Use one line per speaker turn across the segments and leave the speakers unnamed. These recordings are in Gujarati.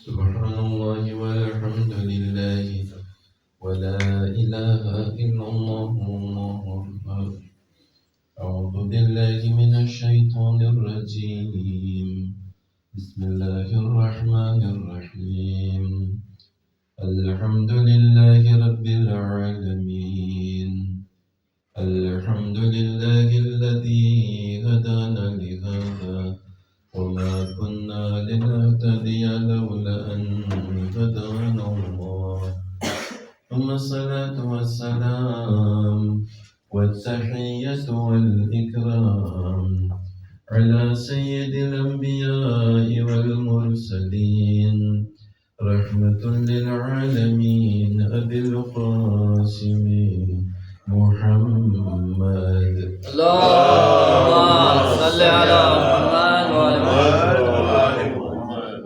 سبحان الله والحمد لله ولا إله إلا الله والله أكبر. أعوذ بالله من الشيطان الرجيم. بسم الله الرحمن الرحيم. الحمد لله رب العالمين. الحمد لله الذي هدانا لهذا وما كنا لنهتدي لولا أن هدانا الله. ثم الصلاة والسلام والتحية والإكرام على سيد الأنبياء والمرسلين رحمة للعالمين أبي القاسم محمد.
اللهم صل على محمد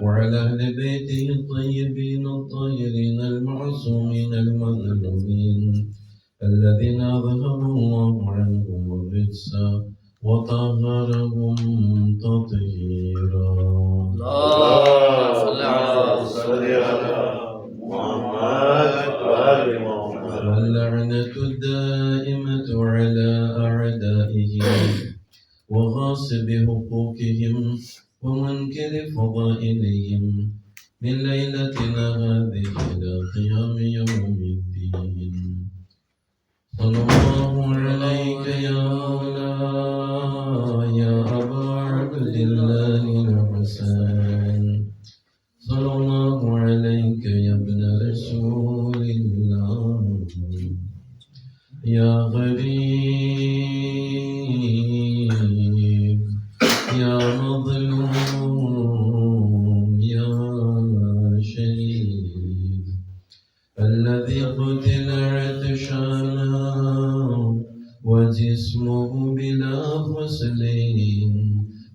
وعلى أهل بيته الطيبين الطاهرين المعصومين المظلومين الذين أذهب الله عنهم الرجس وطهرهم تطهيرا.
اللهم صل على
محمد وآل محمد.
واللعنة الدائمة على أعدائهم وغاصب حقوقهم ومنكر فضائلهم من ليلتنا هذه إلى قيام يوم الدين. صلى الله عليك يا مولاي يا أبا عبد الله الحسين. صلى الله عليك يا ابن رسول الله يا غريب يا مظلوم يا شهيد الذي قتل عطشانا وجسمه بلا غسل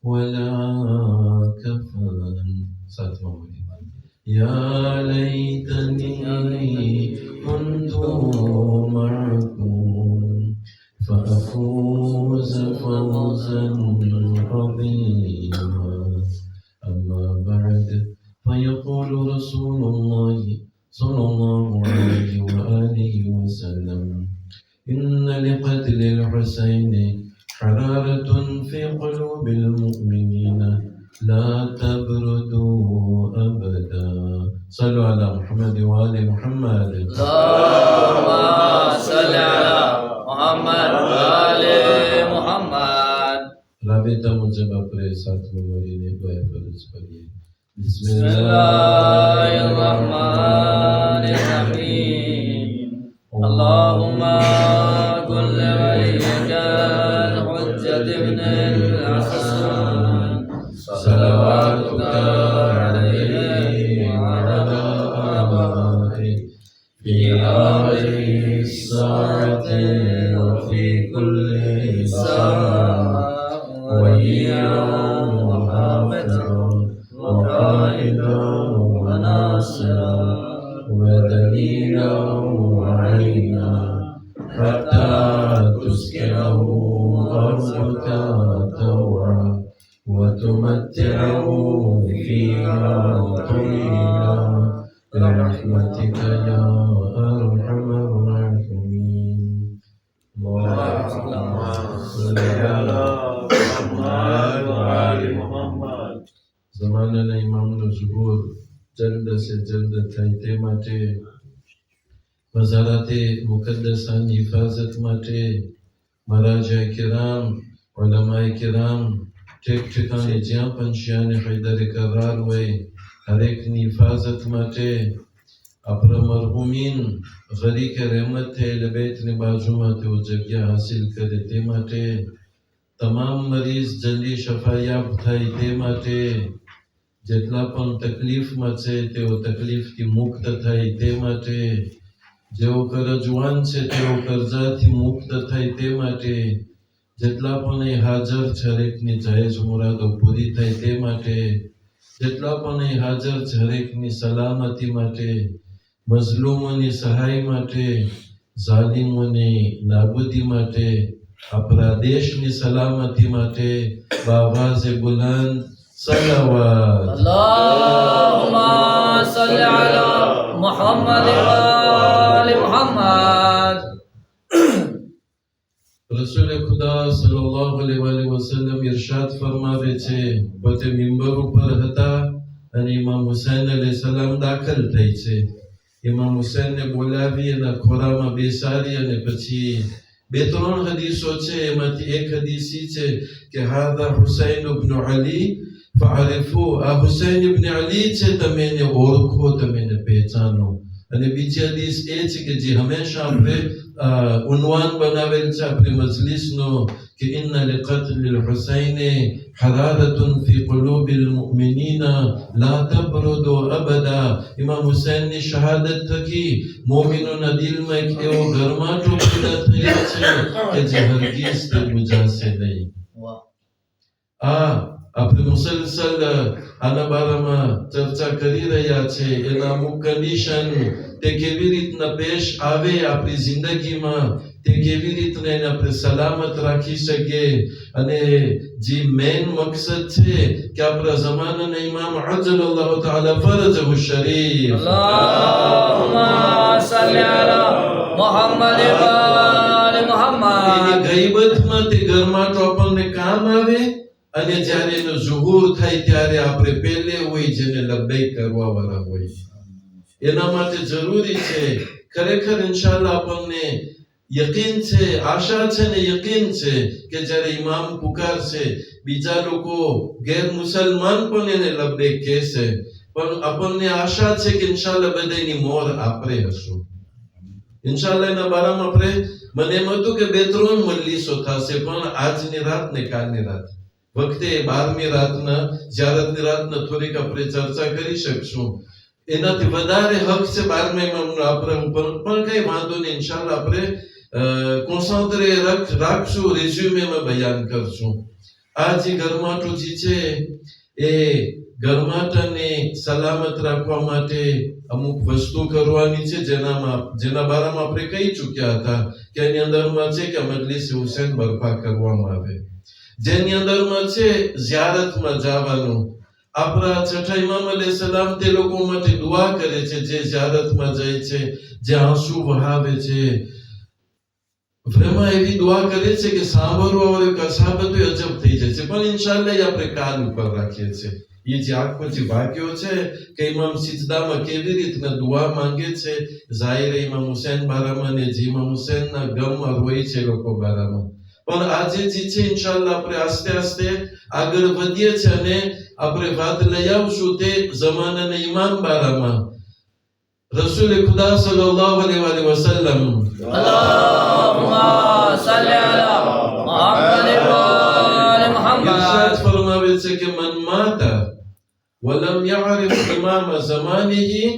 ولا كفن. يا ليتني كنت معكم فأفوز فوزا عظيما. أما بعد فيقول رسول الله صلى الله عليه وآله وسلم: إن لقتل الحسين حرارة في قلوب المؤمنين لا تبرد أبدا. صلوا على محمد وآل محمد.
اللهم صل على محمد وآل محمد.
राबेता मुझे अपने साथ में मरीने को फर्ज करिए.
बिस्मिल्लाहिर्रहमानिर्रहीम. اللهم كن لوليك الحجة بن الحسن صلواتك عليه وعلى آبائه في هذه الساعة وفي كل ساعة وليا وحافظا وقائدا وناصرا ودليلا وعينا حتى تسكنه أرضك طوعا وتمتعه فيها طويلا برحمتك يا أرحم الراحمين. اللهم صل على
محمد وآل محمد.
زماننا إمام الزهور جلد से जल्द थाइते माटे वजारत मुकद्दसा हिफाजत माटे मराजा किराम उलमाए किराम ठेक ठिकाने ज्यां पंछियां हैदर करार हुए हर एक हिफाजत माटे अपना मरहुमीन गरी के रहमत थे लबैत ने बाजू माते वो जगह हासिल करे ते माटे तमाम मरीज जल्दी शफायाब थाई ते माटे જેટલા પણ તકલીફમાં છે તેઓ તકલીફથી મુક્ત થાય તે માટે જેઓ કરજવાન છે તેઓ કરજાથી મુક્ત થાય તે માટે જેટલા પણ અહીં હાજર છે હરેકની જાયજ મુરાદો પૂરી થાય તે માટે જેટલા પણ અહીં હાજર છે હરેકની સલામતી માટે મઝલૂમોની સહાય માટે ઝાલિમોની નાબૂદી માટે આપણા દેશની સલામતી માટે બાવાઝે બુલંદ સલાવત.
اللهم صل على محمد وآل محمد.
રસૂલ ખુદા સલ્લલ્લાહુ અલૈહિ વસલ્લમ ઇરશાદ ફરમાવે છે, પોતે મિંબર ઉપર હતા અને ઇમામ હુસૈન અલૈહિ સલામ દાખલ થઈ છે. ઇમામ હુસૈનને બોલાવી એના ખોરામાં બેસાડી અને પછી બે ત્રણ હદીસો છે, એમાંથી એક હદીસ છે કે હાદા હુસૈન ઇબ્ન અલી ફારિફુ, આ હુસૈન ઇબ્ન અલી છે, તમે એને ઓળખો, તમે એને પહેચાનો. અને બીજી હદીસ એ છે કે જે હંમેશા આપણે ઉન્વાન બનાવેલ છે આપણી મજલિસનો કે ઇન્ના લિકત્લિલ હુસૈન હરારતુન ફી કુલુબિલ મુમિનીના લા તબરુદુ અબદા. ઇમામ હુસૈનની શહાદત થકી મોમિનોના દિલમાં એક એવો ગરમાટો પેદા થયો છે કે જે હરગીઝ તે બુઝાશે નહીં. આપણે મુસલસલ આના બારામાં ચર્ચા કરી રહ્યા છે. એના અમુક કન્ડિશન, તે કેવી રીતના પેશ આવે આપણી જિંદગીમાં, તે કેવી રીતના એને આપણે સલામત રાખી શકીએ. અને જે મેઇન મકસદ છે કે આપણા જમાનાના ઇમામ અજલલ્લાહુ તઆલા ફરજહુ શરીફ,
અલ્લાહુમ્મા સલ્લી અલા મુહમ્મદ વ આલિ મુહમ્મદ.
એની ગઈબતમાં તે ગરમાટો આપણને કામ આવે. અને જ્યારે એનો ઝુહુર થાય ત્યારે આપણે પહેલે હોય જેને લબ્બૈક કરવા વાળા હોય. એના માટે જરૂરી છે ખરેખર ઇન્શાઅલ્લાહ આપણને યકીન છે, આશા છે ને યકીન છે કે જ્યારે ઇમામ પુકારશે બીજા લોકો ગેર મુસલમાન પણ એને લબ્બૈક કહેશે, પણ આપણને આશા છે કે ઇન્શાઅલ્લાહ બધાની મોર આપણે હશું. ઇન્શાઅલ્લાહ એના બારામાં આપણે, મને એમ હતું કે 2-3 મજલિસો થશે, પણ આજની રાત ને કાલની રાત વખતે 12મી રાતના ઝિયારતની રાતના થોડીક આપણે ચર્ચા કરી શકશું. એનાથી વધારે હક છે 12મા ઇમામનો આપણે ઉપર, પણ કઈ વાંધો નહીં. ઇન્શાઅલ્લાહ આપણે કોન્સન્ટ્રે રાખશું, રિઝ્યુમેમાં બયાન કરશું. આ જે ગરમાટો જે છે એ ગરમાટાને સલામત રાખવા માટે અમુક વસ્તુ કરવાની છે, જેના બારામાં આપણે કહી ચૂક્યા હતા કે એની અંદરમાં છે કે મજલિસ હુસૈન બરપા કરવામાં આવે, જેની અંદરમાં છે ઝિયારતમાં જવાનું. આપણા છઠ્ઠા ઇમામ અલૈહિ સલામ તે લોકો માટે દુઆ કરે છે જે ઝિયારતમાં જાય છે, જે આંસુ વહાવે છે. vraiment એવી દુઆ કરે છે કે સાંભળવા વાળો કસાબતો અજબ થઈ જાય છે. પણ ઇન્શાઅલ્લાહ આપણે કાલ ઉપર રાખીએ છીએ. એ જે આખો જે વાક્યો છે કે ઇમામ સિજદામાં કેવી રીતના દુઆ માંગે છે, ઝાહિર ઇમામ હુસૈન બારામાં ને જે ઇમામ હુસૈનના ગમમાં રોય છે લોકો બારામાં. પણ આજે જે છે ઇન્શાઅલ્લાહ આપણે આસ્તે આસ્તે આગળ વધીએ છીએ અને આપણે વાત લઈ આવશું તે જમાનાના ઇમામ બારામાં. રસૂલ ખુદા સલ્લલ્લાહુ અલૈહિ વસલ્લમ
અલ્લાહુમ્મા સલ્લી અલા મુહમ્મદ વ આલિ મુહમ્મદ.
ઇરશાદ ફરમાવે છે કે મન માતા વલમ યઅરિફ ઇમામ ઝમાનિહી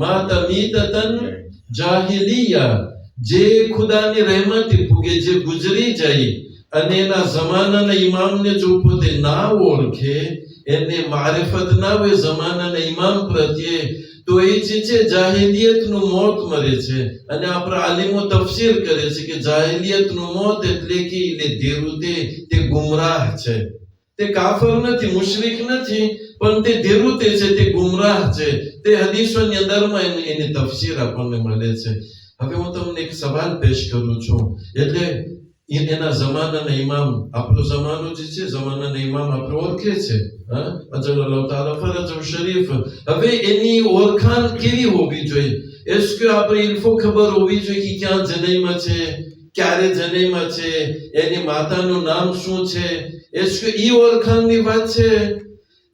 માતા મીતતન જાહિલિયા. જે ખુદાની રહેમતી ભૂગે જે ગુજરી જાય અને એના જમાનાના ઇમામને જો પોતે ના ઓળખે, એને મારિફત ના હોય જમાનાના ઇમામ પ્રત્યે, તો એ જે છે જાહિલિયતનું મોત મરે છે. અને આપણા આલિમો તફસીર કરે છે કે જાહિલિયતનું મોત એટલે કે ધેરુતે તે ગુમરાહ છે, તે કાફર નથી, મુશરિક નથી, પણ તે ધેરુતે છે, તે ગુમરાહ છે. તે હદીસોની અંદરમાં એની તફસીર આપણને મળે છે. હવે હું તમને એક સવાલ પેશ કરું છું. એટલે એના જમાનાના ઇમામ, આપણો જમાનો જે છે જમાનાના ઇમામ આપણે ઓળખે છે, અજલ્લાહુ તાઆલા ફરજહુ શરીફ. હવે એની ઓળખાણ કેવી હોવી જોઈએ? એસકે આપણે ઇલ્ફો ખબર હોવી જોઈએ કે ક્યાં જનૈમાં છે, ક્યારે જનૈમાં છે, એની માતાનું નામ શું છે. એસકે ઈ ઓળખાણની વાત છે.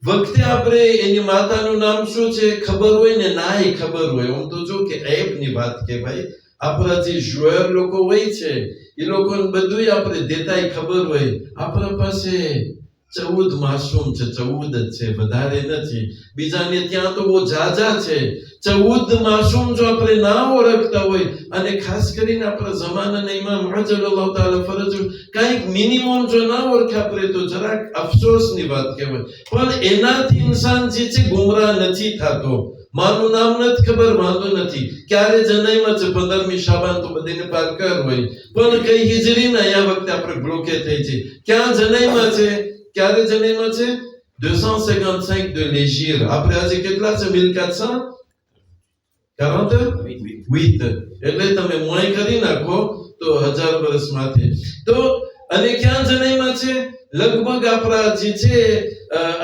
વખતે આપણે એની માતાનું નામ શું છે ખબર હોય ને નાય ખબર હોય, આમ તો જો કે એબની વાત કે ભાઈ આપણા જે જોયર લોકો હોય છે એ લોકોને બધું આપણે દેતાય ખબર હોય. આપણા પાસે 14 માસૂમ છે, 14 જ છે, વધારે નથી. બીજાને ત્યાં તો બહુ જાજા છે. 14 માસૂમ જો આપણે ના ઓળખતા હોય, અને ખાસ કરીને આપણા જમાનાના ઇમામ અજલ્લાહુ તાઆલા ફરજ કંઈક મિનિમમ જો ના ઓળખે આપણે તો જરાક અફસોસની વાત કહેવાય. પણ એનાથી ઇન્સાન જે છે ગુમરાહ નથી થતો. માનું નામ નથી ખબર, વાંધો નથી, ક્યારે જનૈમાં છે 15મી શાબાન તો બધાને પારકર હોય, પણ કઈ હિજરીના આ વખતે આપણે બ્લોકે થઈ છે. ક્યાં જનૈમાં છે, ક્યારે જનૈમાં છે? 255 de l'Hégire. આપણે આજે કેટલા છે મિલકત? વિત એટલે તમે મોય કરી નાખો તો 1000 વર્ષ માથે. તો અને ક્યાં જન્મ્યા છે? લગભગ આપણા જે છે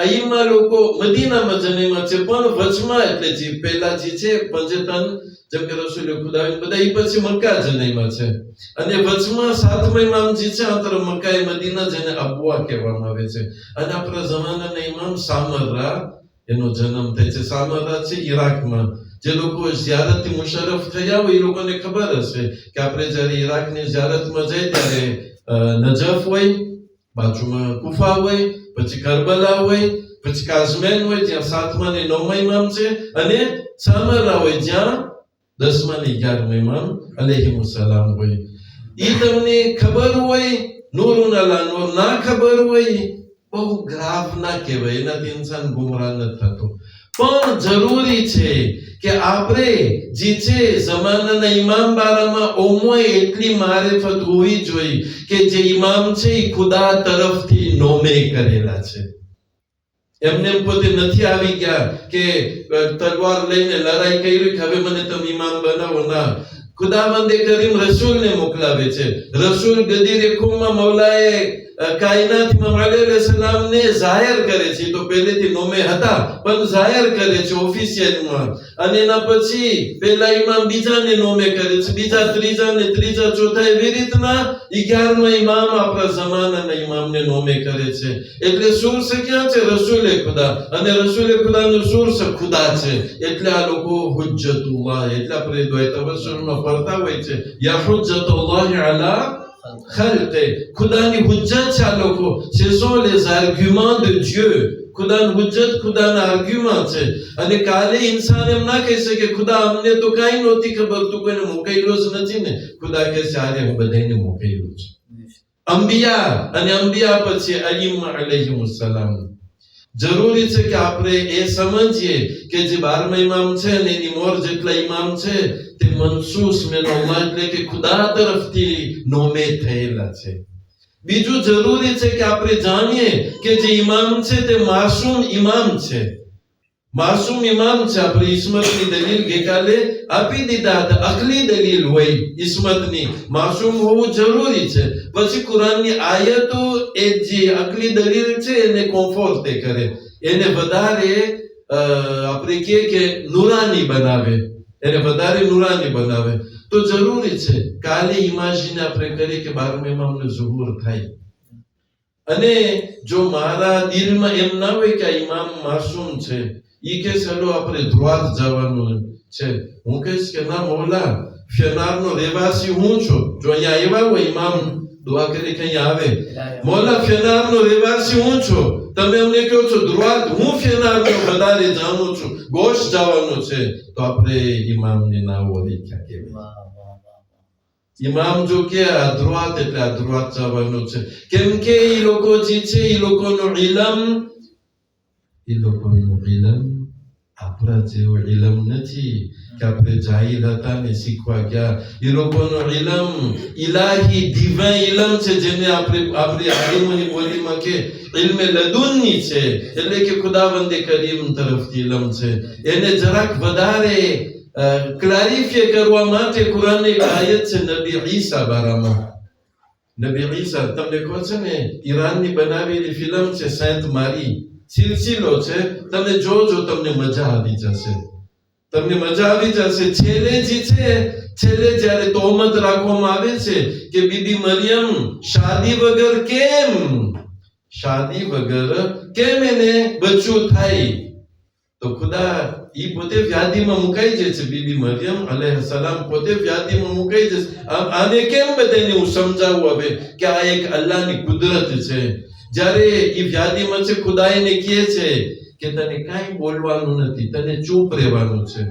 અઈમા લોકો મદીનામાં જન્મ્યા છે, પણ વચમાં એટલે જે પહેલા જે છે પંજતન જેમ કે રસૂલ ખુદા બધા એ પછી મક્કા જન્મ્યા છે, અને વચમાં સાતમા ઇમામ જે છે અંતર મક્કા એ મદીના જેને અબવા કહેવામાં આવે છે. અને આપણા જમાનાના ઇમામ સામરા એનો જન્મ થાય છે. સામરા છે ઈરાકમાં. જે લોકો ઝિયારતથી મુશરફ થયા હોય એ લોકોને ખબર હશે કે આપણે જ્યારે ઈરાકની ઝિયારતમાં જઈએ ત્યારે નજફ હોય, બાજુમાં કુફા હોય, પછી કરબલા હોય, પછી કાઝમેન હોય જ્યાં 7મા અને 9મા ઇમામ છે, અને સામરા હોય જ્યાં 10મા અને 11મા ઇમામ અલૈહિમુસ્સલામ હોય. એ તમને ખબર હોય નૂરુન અલા નૂર, ના ખબર હોય બહુ ગ્રાફ ના કહેવાય, એનાથી ઇન્સાન ગુમરાહ ન થતો. પણ જરૂરી છે કે આપણે જે છે જમાનાના ઇમામ બારામાં ઓમોય એટલી મારિફત હોવી જોઈએ કે જે ઇમામ છે એ ખુદા તરફથી નોમે કરેલા છે. એમને પોતે નથી આવી ગયા કે તલવાર લઈને લડાઈ કરી કે હવે મને તમે ઇમામ બનાવો. ના, ખુદાવંદે કરીમ રસૂલને મોકલાવે છે. રસૂલ ગદીર ખુમમાં મૌલાએ કાયનાત ઇમામ અલૈહિ સલામને જાહેર કરે છે. તો પહેલેથી નોમે હતા પણ જાહેર કરે છે ઓફિશિયલમાં, અને એના પછી પહેલા ઇમામ બીજાને નોમે કરે છે, બીજા ત્રીજા ને ત્રીજા ચોથા, એવી રીતના 11મા ઇમામ આપણા જમાનાના ઇમામને નોમે કરે છે. એટલે સોર્સ ક્યાં છે? રસૂલે ખુદા, અને રસૂલે ખુદાનું સોર્સ ખુદા છે. એટલે આ લોકો હુજ્જતુલ્લાહ, એટલે આપણે દુઆ તવસ્સુલમાં પડતા હોય છે યા હુજ્જતુલ્લાહ અલા ખલ્કે. ખુદાની હુજ્જત છે આ લોકો. Ce sont les arguments de Dieu. ખુદાની હુજ્જત ખુદાના આર્ગ્યુમેન્ટ છે. અને કાલે ઇન્સાન એમ ના કહી શકે ખુદા અમને તો કાંઈ નહોતી ખબર, તું કોઈને મોકલ્યો જ નથી ને. ખુદા કહે છે અરે હું બધાને મોકલ્યો છું. અંબિયા, અને અંબિયા પછી અઈમ્મા અલૈહિમુસ્સલામ. જરૂરી છે કે આપણે એ સમજીએ કે જે 12મા ઇમામ છે ને એની મોર જેટલા ઇમામ છે તે મનસૂસ મેન અલ્લાહ એટલે કે ખુદા તરફથી નોમે થયેલા છે. બીજું જરૂરી છે કે આપણે જાણીએ કે જે ઇમામ છે તે માસૂમ ઇમામ છે. માસૂમ ઇમામ છે. આપણે ઇસ્મતની દલીલ ગઈકાલે આપી દીધા હતા. અકલી દલીલ હોય ઇસ્મતની, માસૂમ હોવું જરૂરી છે. પછી કુરાનની આયતો એ જે અકલી દલીલ છે એને કોમ્ફોર્ટ કરે, એને વધારે આપણે કહીએ કે નુરાની બનાવે, એને વધારે નુરાની બનાવે. તો જરૂરી છે કાલે ઇમેજિન આપણે કરીએ કે 12મા ઇમામનો ઝુહુર થાય, અને જો મારા દિલમાં એમ ના હોય કે આ ઇમામ માસૂમ છે, ઈ કે ચલો આપણે ધ્રુવાત જવાનું છે, હું કહીશ કે ના મૌલા, ફેનારનો રહેવાસી હું છું. જો અહીંયા આવ્યા હોય ઇમામ દુઆ કરી કે અહીંયા આવે, મૌલા ફેનારનો રહેવાસી હું છું, તમે અમને કહો છો ધ્રુવાત, હું ફેનારનો વધારે જાણું છું, ગોશ જવાનું છે, તો આપણે ઇમામને ના ઓળી ક્યાં કહેવાય. ઇમામ જો કે અધ્રુવાત એટલે અધ્રુવાત જવાનું છે. કેમ કે એ લોકો જે છે એ લોકોનો ઇલમ આપણા જેવો ઇલમ નથી કે આપણે જાહિલ હતા ને શીખવા ગયા. એ લોકોનો ઇલમ ઇલાહી દિવ્ય ઇલમ છે, જેને આપણી આલિમોની બોલીમાં કે ઇલ્મે લદુન્ની છે, એટલે કે ખુદાવંદે કરીમ તરફથી ઇલમ છે. એને જરાક વધારે ક્લારિફાય કરવા માટે કુરાનની એક આયત છે નબી ઈસા બારામાં. નબી ઈસા તમને કહો છે ને ઈરાનની બનાવેલી ફિલ્મ છે સેન્ટ મારી, સિલસિલો છે, તમે જોજો તમને મજા આવી જશે, તમને મજા આવી જશે. છેલ્લે જ્યારે તોહમત રાખવામાં આવે છે કે બીબી મરિયમ શાદી વગર કેમ એને બચ્ચું થાય, તો ખુદા ઈ પોતે વ્યાધિમાં મુકાઈ જાય છે. બીબી મરિયમ અલૈહિસ્સલામ પોતે વ્યાધિમાં મુકાઈ જશે. આને કેમ બધાને હું સમજાવું હવે કે આ એક અલ્લાહની કુદરત છે. જ્યારે ઈ વ્યાધિમાં છે ખુદા એને કહે છે કે તને કાંઈ બોલવાનું નથી, તને ચૂપ રહેવાનું છે.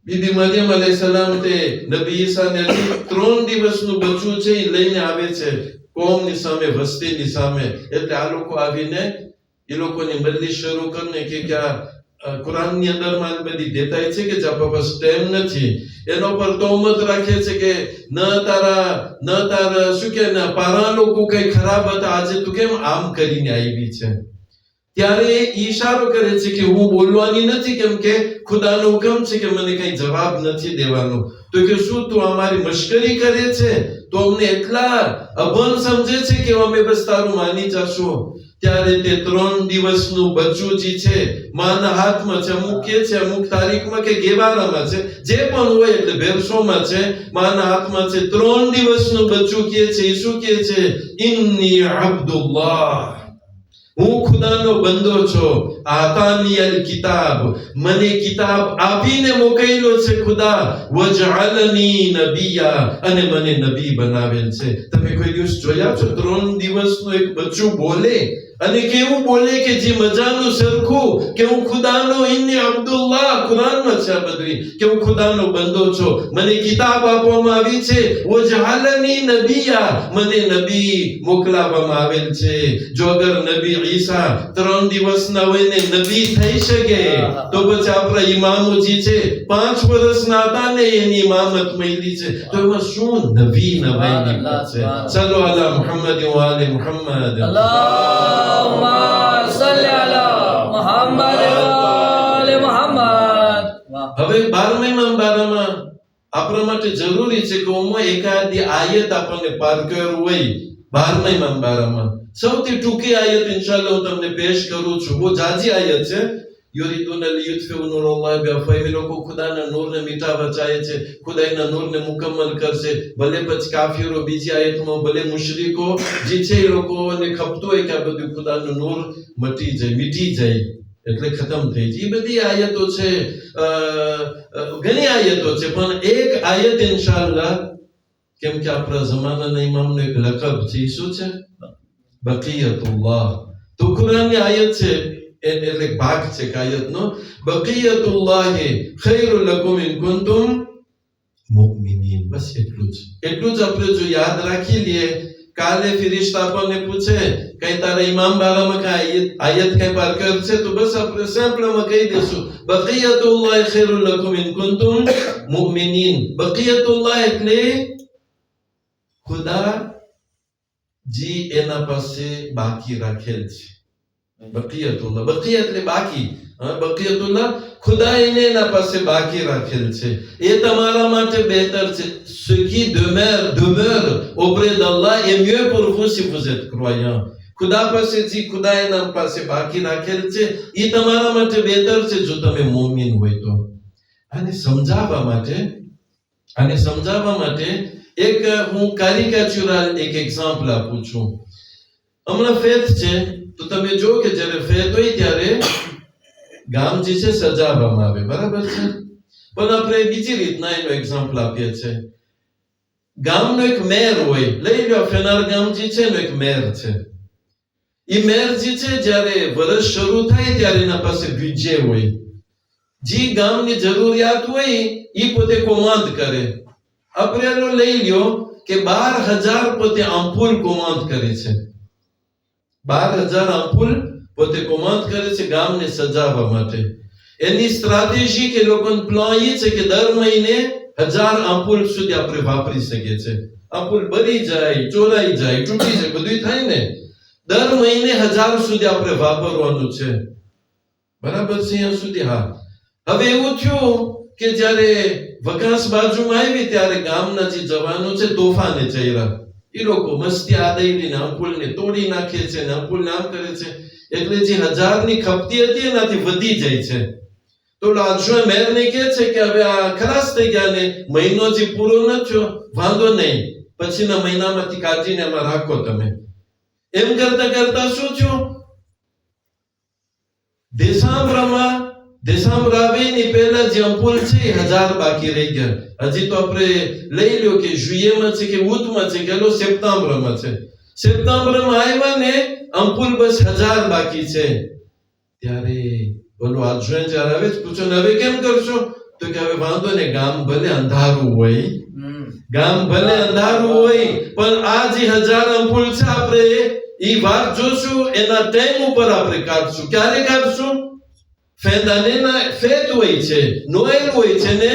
બીબી મરિયમ અલૈહિસ્સલામ તે નબી ઈસાને 3 દિવસનું બચ્ચું છે એ લઈને આવે છે કોમની સામે, વસ્તીની સામે. એટલે આ લોકો આવીને એ લોકોની મજલિસ શરૂ કરીને કે આ કુરાનની અંદરમાં બધી દેતાય છે કે જાપા પાસે ટાઈમ નથી, એનો પર તોહમત રાખે છે કે ન તારા શું કે પારા લોકો કઈ ખરાબ હતા, આજે તું કેમ આમ કરીને આવી છે. ત્યારે ઈશારો કરે છે કે હું બોલવાની નથી, કેમ કે ખુદાનો હુકમ છે કે મને કઈ જવાબ નથી દેવાનો. તો કે શું તું અમારી મશ્કરી કરે છે? તો અમને એટલા અભણ સમજે છે કે અમે બસ તારું માની જશું. ત્યારે તે 3 દિવસનું બચ્ચું છે માના હાથમાં છે. અમુક કે છે અમુક તારીખમાં કે ગેવારામાં છે, જે પણ હોય એટલે ભેરસોમાં છે, માના હાથમાં છે. 3 દિવસનું બચ્ચું કે છે, શું કે છે? ઇન્ની અબ્દુલ્લાહ, હું ખુદાનો બંદો છું. આતાનિયલ કિતાબ, મને કિતાબ આપીને મોકલ્યો છે ખુદા. વજઅલની નબિયા, અને મને નબી બનાવેલ છે. તમે કોઈ દિવસ જોયા છો 3 દિવસનું એક બચ્ચું બોલે? અને કેવું બોલે કે જે મજાનું સરખું કે હું ખુદાનો, ઇન્ની અબ્દુલ્લાહ, કુરાનમાં છે આ બધું, કે હું ખુદાનો બંદો છું, મને કિતાબ આપવામાં આવી છે. વજઅલની નબિયા, મને નબી મોકલાવવામાં આવેલ છે. જો અગર નબી ઈસા 3 દિવસના હોય ને નબી થઈ શકે, તો પછી આપણા ઇમામોજી છે 5 વર્ષના હતા ને એની ઇમામત મળી છે, તો એમાં શું નબી નવાઈની વાત છે? સલ્લુ અલા મુહમ્મદ વ આલે મુહમ્મદ.
અલ્લાહુમ્મા સલ્લી અલા મુહમ્મદ વ આલે મુહમ્મદ.
હવે 12મા બારામાં આપણા માટે જરૂરી છે કે ઓમાં એકાદી આયત આપણને પાર કર્યું હોય. 12મા બારામાં સૌથી ટૂંકી આયત ઇન્શાઅલ્લાહ હું તમને પેશ કરું છું. બહુ જાજી આયત છે. યુરીદુન લિયુત્ફિઉ નૂરલ્લાહ બિઅફવાહિમ, લોકો ખુદાના નૂરને મીઠાવા ચાહે છે, ખુદાના નૂરને મુકમ્મલ કરશે. ભલે પછી કાફિરો બીજી આયતમાં, ભલે મુશરિકો જે છે એ લોકોને ખપતું હોય કે આ બધું ખુદાનું નૂર મટી જાય, મીઠી જાય, એટલે ખતમ થઈ જાય. એ બધી આયતો છે, ઘણી આયતો છે, પણ એક આયત ઇન્શાઅલ્લાહ, કેમ કે આપણા જમાનાના ઇમામનો એક લકબ છે, શું છે? બકિયતુલ્લાહ. તો કુરાનની આયત છે, એટલે ભાગ છે આયતનો. બકિયતુલ્લાહ ખૈરુલ લકુમ ઇન કુન્તુમ મુમિનીન. બસ એટલું જ આપણે જો યાદ રાખી લઈએ, કાલે ફિરિશ્તા આપણને પૂછે કઈ તારા ઇમામ બારામાં કઈ આયત કઈ પાર કર છે, તો બસ આપણે સિમ્પલમાં કહી દેશું બકિયતુલ્લાહ ખૈરુલ લકુમ ઇન કુન્તુમ મુમિનીન. બકિયતુલ્લાહ એટલે ખુદા જી એના પાસે બાકી રાખેલ છે. બકિયતુલ્લાહ, બકિયત એટલે બાકી. બકિયતુલ્લાહ, ખુદા એને એના પાસે બાકી રાખેલ છે. એ તમારા માટે બહેતર છે. Ce qui demeure auprès d'Allah est mieux pour vous si vous êtes croyant. ખુદા પાસે જે ખુદા એના પાસે બાકી રાખેલ છે એ તમારા માટે બહેતર છે જો તમે મોમીન હોય તો. આને સમજાવવા માટે એક હું કાર્યક્યુરલ એક એક્ઝામ્પલ આપું છું. હમણાં ફેથ છે, તો તમે જો કે જ્યારે ફેથ હોય ત્યારે ગામ જે છે સજાવવામાં આવે, બરાબર છે? પણ આપણે બીજી રીતના એનો એક્ઝામ્પલ આપીએ છીએ. ગામનો એક મેયર હોય, લઈ લો ફેનાર ગામ જે છે એનો એક મેયર છે. એ મેયર જે છે જ્યારે વર્ષ શરૂ થાય ત્યારે એના પાસે બિજે હોય, જે ગામની જરૂરિયાત હોય એ પોતે કોમાંદ કરે. આપણે લઈ લ્યો કે 12,000 પોતે અમ્પુલ કોમાંદ કરે છે. 12,000 અમ્પુલ પોતે કોમાંદ કરે છે ગામને સજાવવા માટે. એની સ્ટ્રેટેજી કે લોકોનો પ્લાન એ છે કે દર મહિને 1000 અમ્પુલ સુધી આપણે વાપરી શકીએ છીએ. અમ્પુલ બળી જાય, ચોરાઈ જાય, તૂટી જાય, બધું થાય ને. દર મહિને 1000 સુધી આપણે વાપરવાનું છે, બરાબર છે અહીંયા સુધી? હા. હવે એવું થયું કે જ્યારે વકાસ બાજુમાં આવી ત્યારે ગામના જે જવાનો છે તોફાને ચડ્યા. એ લોકો મસ્તી આદઈને અમ્પુલને તોડી નાખે છે ને અમ્પુલને આમ કરે છે, એટલે જે 1000 ની ખપતી હતી એનાથી વધી જાય છે. તો રાજ્ય મેયરને કહે છે કે હવે આ ખલાસ થઈ ગયા ને મહિનો જે પૂરો ન થયો, વાંધો નહીં, પછીના મહિનામાંથી કાઢીને એમાં રાખો તમે. એમ કરતા શું થયું? દેસામ્બર આવે ની પહેલા જે અમ્પુલ છે 1000 બાકી રહી ગયા. હજી તો આપણે લઈ લ્યો કે જુયેમાં છે કે ઉતમાં છે કે સપ્ટેમ્બરમાં છે. સપ્ટેમ્બરમાં આવ્યા ને અમ્પુલ બસ 1000 બાકી છે. ત્યારે બોલો આ જોઈને જ્યારે આવે પૂછો ને હવે કેમ કરશો? તો કે હવે વાંધો ને, ગામ ભલે અંધારું હોય, પણ આ જે 1000 અમ્પુલ છે આપણે એ વાત જોશું, એના ટાઈમ ઉપર આપણે કાઢશું. ક્યારે કાઢશું? ફેત હોય છે, નોએલ હોય છે ને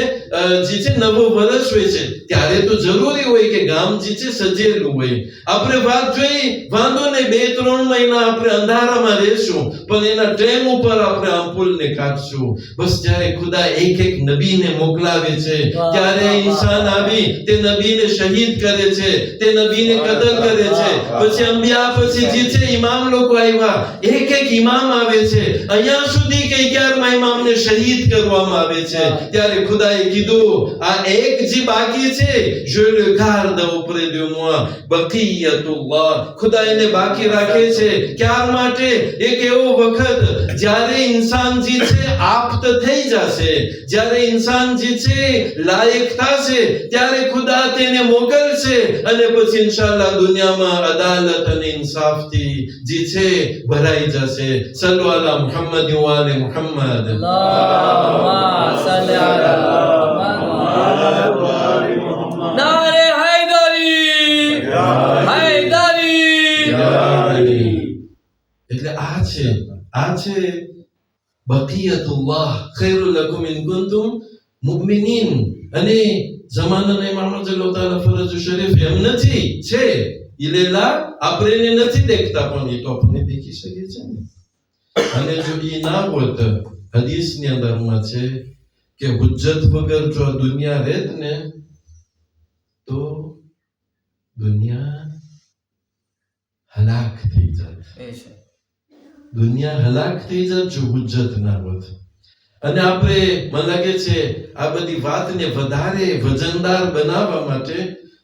જે છે નવું વર્ષ હોય છે, ત્યારે તો જરૂરી હોય કે ગામ જે છે સજેલું હોય. આપણે વાત જોઈ, વાંધો નહીં 2-3 મહિના આપણે અંધારામાં રહેશું, પણ એના ટાઈમ ઉપર આપણે અમ્પુલને કાઢશું. બસ જ્યારે ખુદા એક નબીને મોકલાવે છે, ત્યારે ઇન્સાન આવી તે નબીને શહીદ કરે છે, તે નબીને કતલ કરે છે. પછી અંબિયા પછી જે છે ઇમામ લોકો આવ્યા, એક ઇમામ આવે છે, અહીંયા સુધી કે 11મા ઇમામને શહીદ કરવામાં આવે છે. ત્યારે ખુદાએ કીધું આ એક જે બાકી છે, je le garde auprès de moi, બકિયતુલ્લાહ. ખુદા એને બાકી રાખે છે ક્યાર માટે? એક એવો વખત જ્યારે ઇન્સાન જે છે આપ્ત થઈ જશે, જ્યારે ઇન્સાન જે છે લાયક થશે, ત્યારે ખુદા તેને મોકલશે અને પછી ઇન્શાઅલ્લાહ દુનિયામાં અદાલત અને ઇન્સાફથી જે છે ભરાઈ જશે. સલ્લુ અલા મુહમ્મદ વ આલે મુહમ્મદ.
અલ્લાહુમ્મા સલ્લી અલા મુહમ્મદ. નારે હૈદરી, હૈદરી.
એટલે આ છે બકિયતુલ્લાહ ખૈરુલ લકુમ ઇન કુંતુમ મુમિનીન. અને જમાનાના ઇમામ અલ્લાહ તાલા ફરજ શરીફ એમ નથી છે, ઇલેલા આપણે નથી દેખતા, પણ એ તો આપણે દેખી શકીએ છીએ ને. અને જો એ ના હોત, હદીસની અંદરમાં છે કે હુજ્જત વગર જો દુનિયા રહેત ને તો દુનિયા હલાક થઈ જાત. દુનિયા હલાક થઈ જાત જો હુજ્જત ના હોત. અને આપણે મને લાગે છે આ બધી વાતને વધારે વજનદાર બનાવવા માટે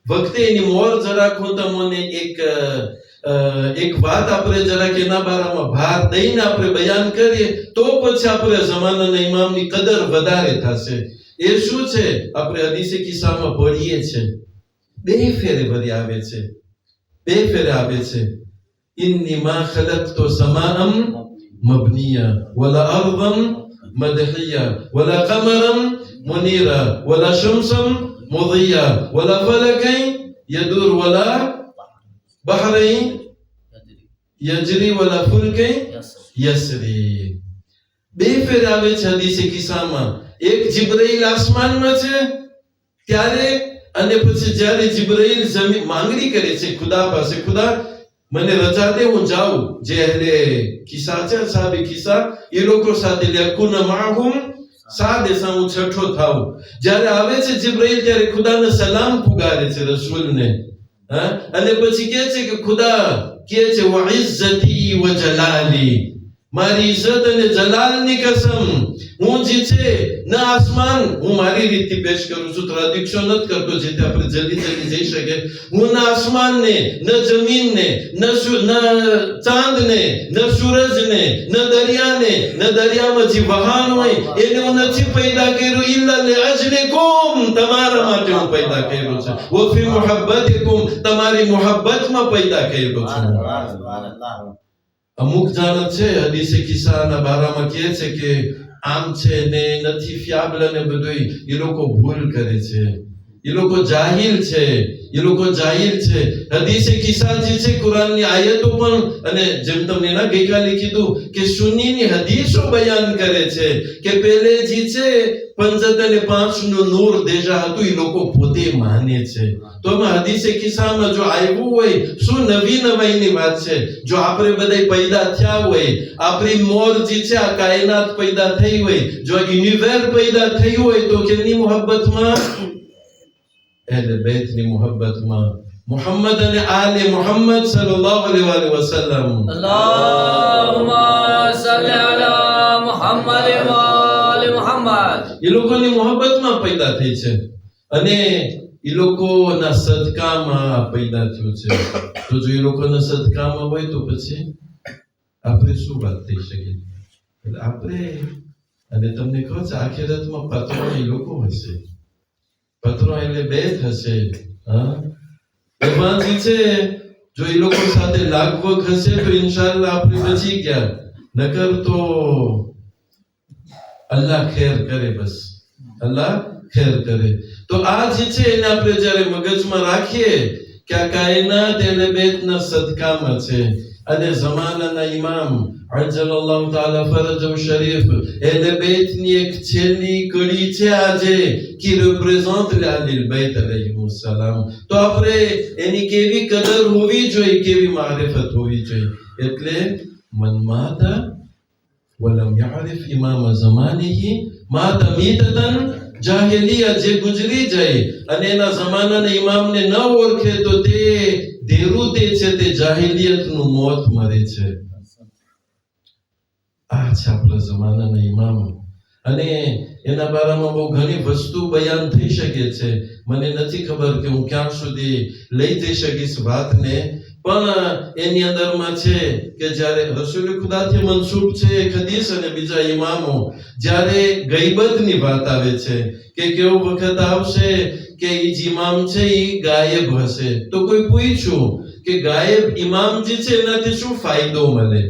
વખતે એની મોર જરાક હું તમને એક વાત આપણે જરાક એના બારામાં ભાર દઈને આપણે બયાન કરીએ તો પછી આપણે જમાનાના ઇમામની કદર વધારે થશે. એ શું છે? આપણે હદીસે કિસ્સામાં ભણીએ છે, 2 ફેરે ભરી આવે છે, 2 ફેરે આવે છે. ઇન્ની મા ખલકતો સમાઅમ મબનિયા વલા અર્દમ મદહિયા વલા કમરમ મુનીરા વલા શમસમ મુદિયા વલા ફલકઈ યદુર વલા બહરઈ યજરી વલા ફુલકઈ યસરી. 2 ફેર આવે છે હદીસે કિસ્સામાં. એક જિબ્રાઈલ આસમાનમાં છે ત્યારે, અને પછી જ્યારે જિબ્રાઈલ જમીન માંગણી કરે છે ખુદા પાસે, ખુદા મને રજા દે, હું જાઉં. જે અહેલે કિસ્સા છે, સાહેબ કિસ્સા, એ લોકો સાથે લકુન માહુમ સાદેસા, હું છઠ્ઠો થાઉં. જ્યારે આવે છે જિબ્રાઈલ ત્યારે ખુદાને સલામ પુગારે છે રસૂલને, અને પછી કહે છે કે ખુદા કહે છે વ ઇઝ્ઝતી વ જલાલી, મારી ઇજ્જત અને જલાલની કસમ, હું જે છે ન આસમાન, હું મારી રીતથી પેશ કરું છું, ટ્રાડિક્શન નથી કરતો જેથી આપણે જલ્દી જઈ શકે. હું ન આસમાનને, ન જમીનને, ન ચાંદને, ન સૂરજને, ન દરિયાને, ન દરિયામાં જે વહાણ હોય એને હું નથી પેદા કર્યું, ઇલ્લા લિઅજલિકુમ, તમારા માટે હું પેદા કર્યો છે. વ ફી મુહબ્બતિકુમ, તમારી મુહબ્બતમાં પેદા કર્યો છે. અમુક જાણ છે હદીસે કિસ્સાના બારામાં કહે છે કે આમ છે ને નથી ફિયાબલ ને બધું, એ લોકો ભૂલ કરે છે, એ લોકો જાહિલ છે, એ લોકો જાહિલ છે. હદીસે કિસ્સા જે છે કુરાનની આયતો પણ, અને જેમ તમને ના ગઈકાલે કીધું કે સુન્નીની હદીસો બયાન કરે છે કે પહેલે જે છે 55 નું નૂર દેજા હતું, એ લોકો પોતે માને છે. તો એમાં હદીસે કિસ્સામાં જો આવ્યું હોય શું નવાઈની વાત છે. જો આપણે બધા પેદા થયા હોય, આપણી મોર જે છે આ કાયનાત પેદા થઈ હોય, જો યુનિવર્સ પેદા થઈ હોય તો કેની મોહબ્બતમાં? અહેલે બેતની મોહબ્બતમાં. મુહમ્મદ અને આલે મુહમ્મદ સલ્લલ્લાહુ અલૈહિ વસલ્લમ.
અલ્લાહુમ્મા સલ્લી અલા મુહમ્મદ વ આલે મુહમ્મદ.
એ લોકોની મોહબ્બતમાં પેદા થઈ છે અને એ લોકોના સદકામાં પેદા થયું છે. તો જો એ લોકોના સદકામાં હોય તો પછી આપણે શું વાત થઈ શકે? એટલે આપણે, અને તમને કહો છે આખિરતમાં પત્રો એ લોકો હશે, પત્રો એટલે બેત હશે. એમાં જે છે જો એ લોકો સાથે લાગવગ હશે તો ઇન્શાઅલ્લાહ આપણે બચી ગયા, નકર તો અલ્લાહ ખેર કરે. બસ અલ્લાહ ખેર કરે. તો આ જે છે એને આપણે જ્યારે મગજમાં રાખીએ કે આ કાયનાત એને બેતના સદકામાં છે, અને ઝમાનાના ઇમામ અજલલ્લાહુ તાલા ફરજુ શરીફ એલે બેતની એક છેલ્લી કડી છે આજે qui représente l'Ahlul Bayt alayhimus salam. તો આપણે એની કેવી કદર હોવી જોઈએ, કેવી મારિફત હોવી જોઈએ. એટલે મન માતા વલમ યઆરિફ ઇમામ ઝમાનિહી માતા મીતતન જાહિલિયા, જે ગુજરી જાય અને એના જમાનાના ઇમામને ન ઓળખે તો તે દેરુતે છે, તે જાહિલિયતનું મોત મરે છે. આ છે આપણા જમાનાના ઇમામ. અને એના બારામાં બહુ ઘણી વસ્તુ બયાન થઈ શકે છે. મને નથી ખબર કે હું ક્યાં સુધી લઈ જઈ શકીશ વાતને, પણ એની અંદરમાં છે કે જ્યારે રસૂલ ખુદાથી મનસૂબ છે હદીસ અને બીજા ઇમામો, જ્યારે ગઈબતની વાત આવે છે કે કેવો વખત આવશે કે ઈ જે ઇમામ છે ઈ ગાયબ હશે, તો કોઈ પૂછ્યું કે ગાયબ ઇમામ જે છે એનાથી શું ફાયદો મળે?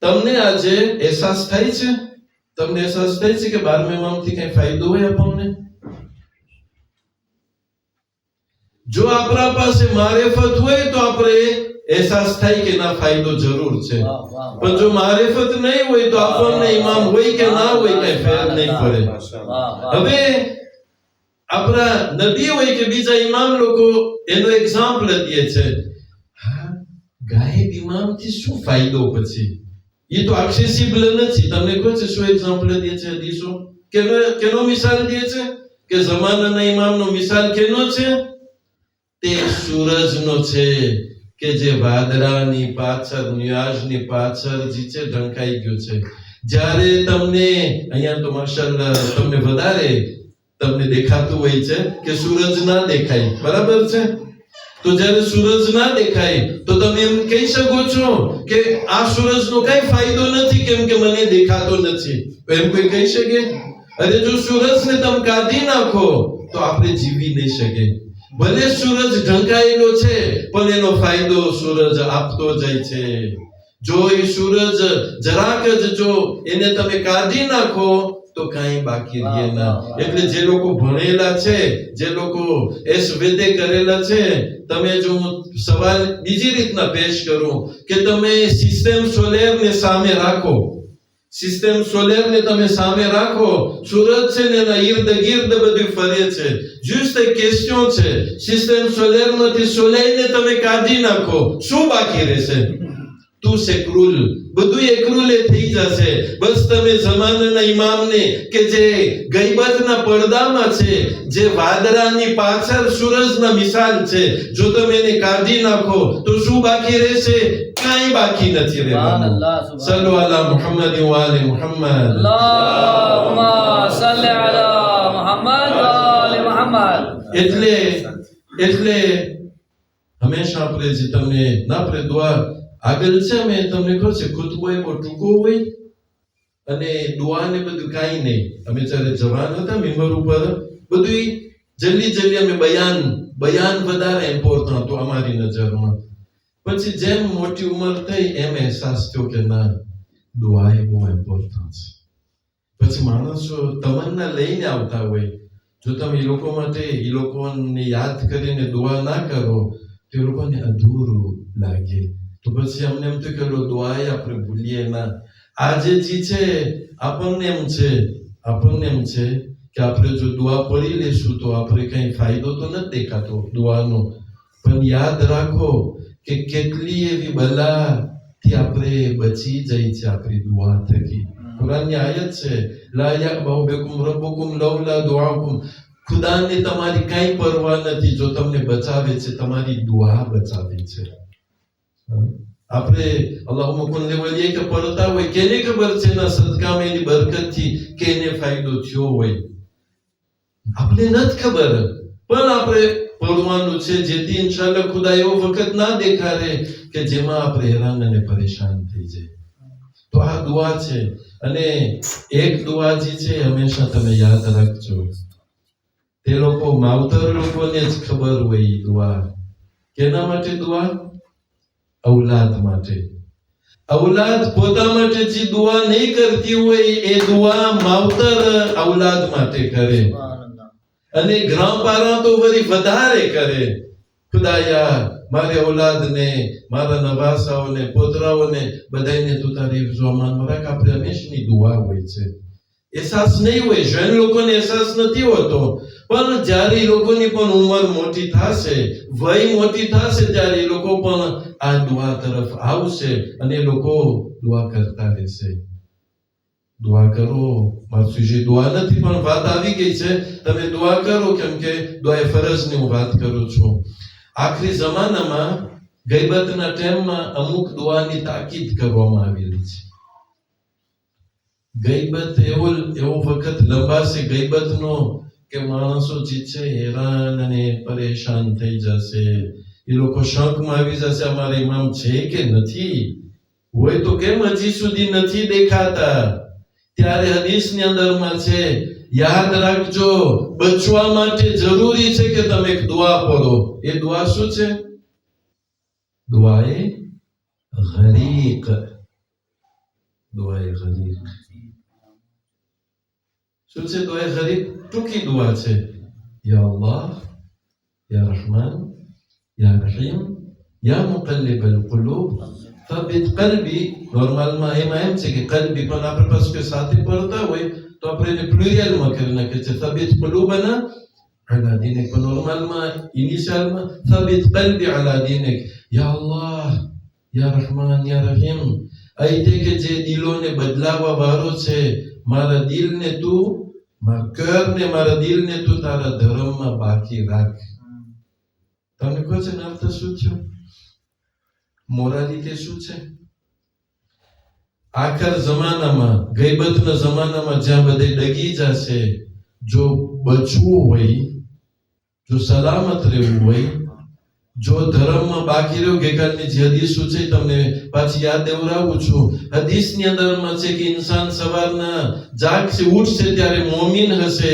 તમને આજે અહેસાસ થાય છે? તમને અહેસાસ થાય છે કે 12મા ઇમામથી કઈ ફાયદો હોય આપણને? જો આપણા પાસે મારિફત હોય તો આપણે અહેસાસ થાય કે ના ફાયદો જરૂર છે. પણ જો મારિફત નહીં હોય તો આપણને ઇમામ હોય કે ના હોય કઈ ફેર નહીં પડે. હવે આપણા નબી હોય કે બીજા ઇમામ લોકો એનો એક્ઝામ્પલ દે છે. હા, ગાયબ ઇમામથી શું ફાયદો? પછી એ તો એક્સેસિબલ નથી. તમને કહો છે શું એક્ઝામ્પલ દે છે હદીસો? કેનો મિસાલ દે છે? કે જમાનાના ઇમામનો મિસાલ કેનો છે? તે સૂરજનો છે કે જે વાદળાની પાછળ, ન્યાજની પાછળ જે છે ઢંકાઈ ગયો છે. જ્યારે તમને અહીંયા તો માશાઅલ્લાહ તમને વધારે તમને દેખાતું હોય છે કે સૂરજ ના દેખાય, બરાબર છે? તો જ્યારે સૂરજ ના દેખાય તો તમે એમ કહી શકો છો કે આ સૂરજનો કઈ ફાયદો નથી કેમ કે મને દેખાતો નથી. એમ કોઈ કહી શકે? અરે જો સૂરજને તમે કાઢી નાખો તો આપણે જીવી નહીં શકે. ભલે સૂરજ ઢંકાયેલો છે પણ એનો ફાયદો સૂરજ આપતો જાય છે. જો એ સૂરજ જરાક જ જો એને તમે કાઢી નાખો તો કાંઈ બાકી રહે ના. એટલે જે લોકો ભણેલા છે, જે લોકો એસવેદે કરેલા છે, તમે જો સવાલ બીજી રીતના પેશ કરું કે તમે સિસ્ટમ સોલેરને સામે રાખો, સિસ્ટમ સોલેરને તમે સામે રાખો, સૂરજ છે ને એના ઈર્દ ગિર્દ બધું ફરે છે. જસ્ટ એક ક્વેશ્ચન છે, સિસ્ટમ સોલેરમાંથી સોલેરને તમે કાઢી નાખો, શું બાકી રહેશે? તું સેક્રુલ, બધું એકરુલે થઈ જશે. બસ તમે જમાનાના ઇમામને કે જે ગઈબતના પડદામાં છે, જે વાદળાની પાછળ સૂરજના મિસાલ છે, જો તમે એને કાઢી નાખો તો શું બાકી રહેશે? કાંઈ બાકી નથી રહેવાનું. સલ્લુ અલા મુહમ્મદ વ આલે મુહમ્મદ.
અલ્લાહુમ્મા સલ્લી અલા મુહમ્મદ વ આલે મુહમ્મદ.
એટલે હંમેશા આપણે જે તમને ના આપણે દુઆ આગળ છે, મેં તમને કહું છે ખુતબો એ બહુ ટૂંકો હોય અને દુઆ ને બધું કાંઈ નહીં. અમે જ્યારે જવાન હતા મિંબર ઉપર બધું જલ્દી અમે બયાન વધારે ઇમ્પોર્ટન્ટ હતું અમારી નજરમાં. પછી જેમ મોટી ઉંમર થઈ એમ અહેસાસ થયો કે ના, દુઆ એ બહુ ઇમ્પોર્ટન્ટ છે. પછી માણસો તમન્ના લઈને આવતા હોય, જો તમે એ લોકો માટે એ લોકોને યાદ કરીને દુઆ ના કરો તો એ લોકોને અધૂરું લાગે. તો પછી અમને એમ તો કે દુઆ આપણે ભૂલીએ ના. આજે જે છે આપણને એમ છે કે આપણે જો દુઆ પડી લેશું તો આપણે કઈ ફાયદો તો નથી દેખાતો દુઆનો. પણ યાદ રાખો કે કેટલી એવી બલાથી આપણે બચી જાય છે આપણી દુઆ થકી. કુરાનની આયત છે, લા યઅબહુ બિકુમ રબ્બુકુમ લૌલા દુઆકુમ. ખુદાને તમારી કઈ પરવા નથી, જો તમને બચાવે છે તમારી દુઆ બચાવે છે. આપણે અલ્લાહુમ્મા કુન લિવલિય્યિક કે પડતા હોય, કેને ખબર છે એના સદકામાં એની બરકતથી કેને ફાયદો થયો હોય? આપણે નથી ખબર, પણ આપણે પડવાનું છે જેથી ઇન્શાઅલ્લાહ ખુદા એવો વખત ના દેખાડે કે જેમાં આપણે હેરાન અને પરેશાન થઈ જાય. તો આ દુઆ છે. અને એક દુઆ જે છે હંમેશા તમે યાદ રાખજો, તે લોકો માવતર લોકોને જ ખબર હોય એ દુઆ. કેના માટે દુઆ? औलाद માટે. औलाद પોતા માટે જે દુઆ નહીં કરતી હોય એ દુઆ માવતર औलाद માટે કરે. અને ગ્રામ પારા તો વળી વધારે કરે. ખુદાયા મારી ઔલાદને, મારા નવાસાઓને, પોતરાઓને બધાને તું તારી હિફ્ઝોમાં રાખ. આપણે હંમેશની દુઆ હોય છે. અહેસાસ નહીં હોય, જૈન લોકોને અહેસાસ નથી હોતો, પણ જ્યારે એ લોકોની પણ ઉંમર મોટી થશે, વય મોટી થશે, ત્યારે એ લોકો પણ આ દુઆ તરફ આવશે અને એ લોકો દુઆ કરતા રહેશે. દુઆ કરો. મારું સુજે દુઆ નથી, પણ વાત આવી ગઈ છે, તમે દુઆ કરો, કેમ કે દુઆ એ ફરજની હું વાત કરું છું. આખરી જમાનામાં ગઈબતના ટાઈમમાં અમુક દુઆની તાકીદ કરવામાં આવેલી છે. ગઈબત એવો વખત લંબાશે ગઈબતનો કે માણસો જે છે હેરાન અને પરેશાન થઈ જશે. એ લોકો શંકમાં આવી જશે, અમારા ઇમામ છે કે નથી, હોય તો કેમ હજી સુધી નથી દેખાતા. ત્યારે હદીસની અંદરમાં છે, યાદ રાખજો, બચવા માટે જરૂરી છે કે તમે એક દુઆ પઢો. એ દુઆ શું છે? દુઆએ ગરીક. દુઆએ ગરીક શું છે? દુઆએ ગરીક ટૂંકી દુઆ છે. યા અલ્લાહ, યા રહમાન, યા રહીમ, યા મુકલ્લિબલ કુલુબ થબિત કલ્બી. નોર્મલમાં એમાં એમ છે કે કલ્બી, પણ આપણે પાસે કે સાથે પડતા હોય તો આપણે એને પ્લુરિયલમાં કરી નાખીએ છીએ, થબિત કુલુબના અલા દીનિક. પણ નોર્મલમાં ઇનિશિયલમાં થબિત કલ્બી અલા દીનિક. યા અલ્લાહ, યા રહમાન, યા રહીમ, અહીંથી કે જે દિલોને બદલાવા વાળો છે, મારા દિલને તું, મારા ઘરને, મારા દિલને તું તારા ધર્મમાં બાકી રાખ. તમને કહો છે ને અર્થ શું થયો? મોરાલિટી શું છે? આખર જમાનામાં, ગઈબતના જમાનામાં જ્યાં બધે ડગી જશે, જો બચવું હોય, જો સલામત રહેવું હોય, જો ધર્મમાં બાકી રહ્યું, ગઈકાલની જે હદીસો છે તમને પાછી યાદ દેવડાવું છું. હદીસની અંદરમાં છે કે ઇન્સાન સવારના જાગશે, ઉઠશે ત્યારે મોમીન હશે,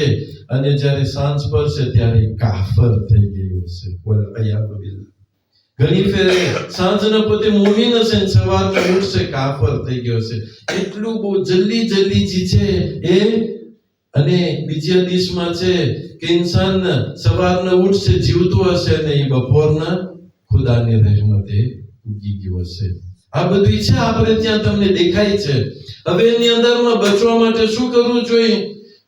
અને જ્યારે સાંજ પડશે ત્યારે કાફર થઈ ગયું હશે. ઘણી ફેરે સાંજના પોતે મોમીન હશે ને સવારના ઉઠશે કાફર થઈ ગયો હશે. એટલું બહુ જલ્દી જી છે એ. અને બીજી હદીસમાં છે કે ઇન્સાન સવારના ઉઠશે, જીવતું હશે, અને એ બપોરના ખુદાની રહેમતે ઉગી ગયો હશે. આ બધું છે આપણે ત્યાં તમને દેખાય છે. હવે એની અંદરમાં બચવા માટે શું કરવું જોઈએ?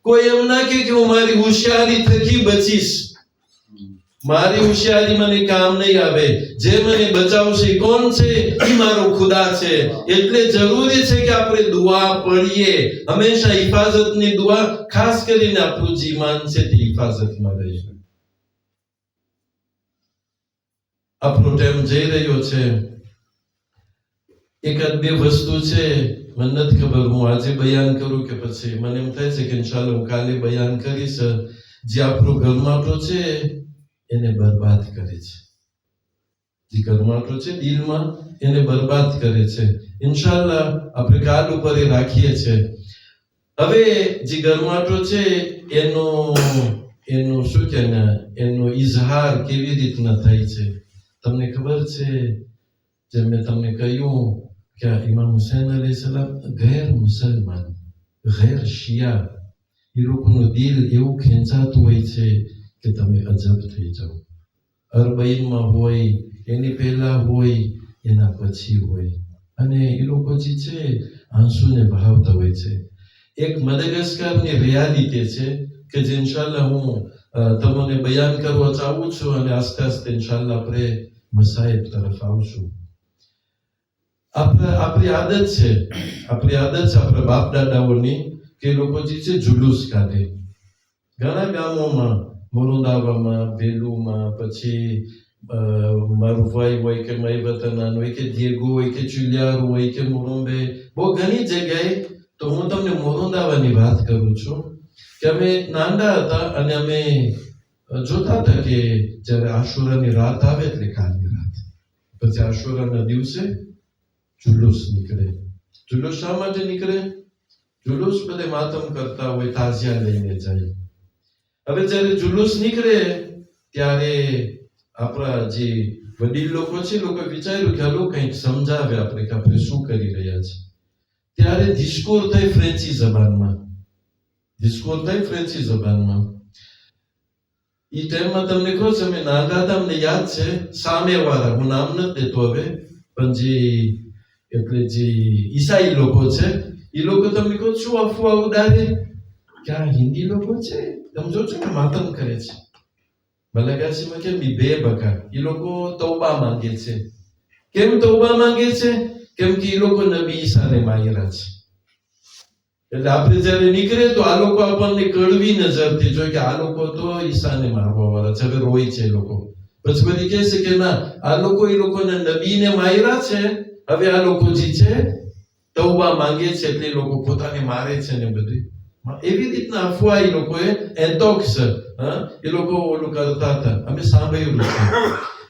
કોઈ એમ ના કે હું મારી હોશિયારી થકી બચીશ, મારી હોશિયારી મને કામ નહીં આવે, જે મને બચાવશે કોણ છે? એ મારો ખુદા છે. એટલે જરૂરી છે કે આપણે દુઆ પઢીએ, હંમેશા હિફાજતની દુઆ, ખાસ કરીને આપણું જે ઈમાન છે તે હિફાજતમાં રહે. આપણો ટાઈમ જઈ રહ્યો છે. એકાદ બે વસ્તુ છે, મને નથી ખબર હું આજે બયાન કરું કે પછી, મને એમ થાય છે કે ઇન્શાઅલ્લાહ હું કાલે બયાન કરીશ. જે આપણું ગરમાટો છે એને બરબાદ કરે છે. જે ગરમાટો છે દિલમાં એને બરબાદ કરે છે. ઇન્શાઅલ્લાહ આપણે કાલ ઉપર એ રાખીએ છીએ. હવે જે ગરમાટો છે એનો શું કે ને, એનો ઇઝહાર કેવી રીતના થાય છે તમને ખબર છે? જેમ મેં તમને કહ્યું કે ઇમામ હુસૈન અલૈહિસ્સલામ ગેર મુસલમાન, ગેર શિયા, એ લોકોનું દિલ એવું ખેંચાતું હોય છે કે તમે અજબ થઈ જાઓ. અરબઈનમાં હોય, એની પહેલા હોય, એના પછી હોય, અને એ લોકો જે છે આંસુને બહાવતા હોય છે. એક મદાગાસ્કરની રિયાલિટી છે કે જે ઇન્શાઅલ્લાહ હું તમને બયાન કરવા ચાહું છું, અને આસ્તે આસ્તે ઇન્શાઅલ્લાહ આપણે મસાઈબ તરફ આવશું. આપણી આદત છે આપણા બાપ દાદાઓની કે લોકો જે છે જુલુસ કાઢે. ઘણા ગામોમાં, મોરુંદાવામાં, ભેલુમાં, પછી મરવાઈ હોય કે મહીવતનાન હોય કે દીર્ઘુ હોય કે ચુલિયાર હોય કે મોરુંબે, બહુ ઘણી જગ્યાએ. તો હું તમને મોરુંદાવાની વાત કરું છું કે અમે નાના હતા અને અમે જોતા હતા કે જ્યારે આશુરાની રાત આવે એટલે કાલની રાત, પછી આશુરાના દિવસે જુલુસ નીકળે. જુલુસ શા માટે નીકળે? જુલુસ બધે માતમ કરતા હોય, તાજિયા લઈને જાય. હવે જ્યારે જુલુસ નીકળે ત્યારે આપણા જે વડીલ લોકો છે, લોકો વિચાર્યું કે હાલો કંઈક સમજાવે આપણે કે આપણે શું કરી રહ્યા છે. ત્યારે ડિસ્કોર થઈ ફ્રેન્ચી જબાનમાં. એ ટાઈમમાં તમને કહો છો અમે નાના હતા, અમને યાદ છે સામેવાળા, હું નામ નથી દેતો હવે, પણ જે ઈસાઈ લોકો છે એ લોકો તમને કહો શું અફવા ઉડાડે કે આ હિન્દી લોકો છે, તમે જોજો ને માતમ કરે છે. મલાગાસીમાં કેમ બે બકા એ લોકો તૌબા માંગે છે. કેમ તૌબા માંગે છે? કેમ કે એ લોકો નબી ઈસાને માર્યા છે. એટલે આપણે જયારે નીકળે તો આ લોકો આપણને કડવી નજરથી જોઈ કે આ લોકો તો ઈસાને મારવા વાળા છે, હવે રોય છે એ લોકો. પછી બધી કહે છે કે ના, આ લોકો એ લોકોને નબીને માર્યા છે, હવે આ લોકો જે છે તૌબા માંગે છે એટલે એ લોકો પોતાને મારે છે ને બધું. એવી રીતના અફવા એ લોકોએ એન્ટોક્સ એ લોકો ઓલું કરતા હતા, અમે સાંભળ્યું છે.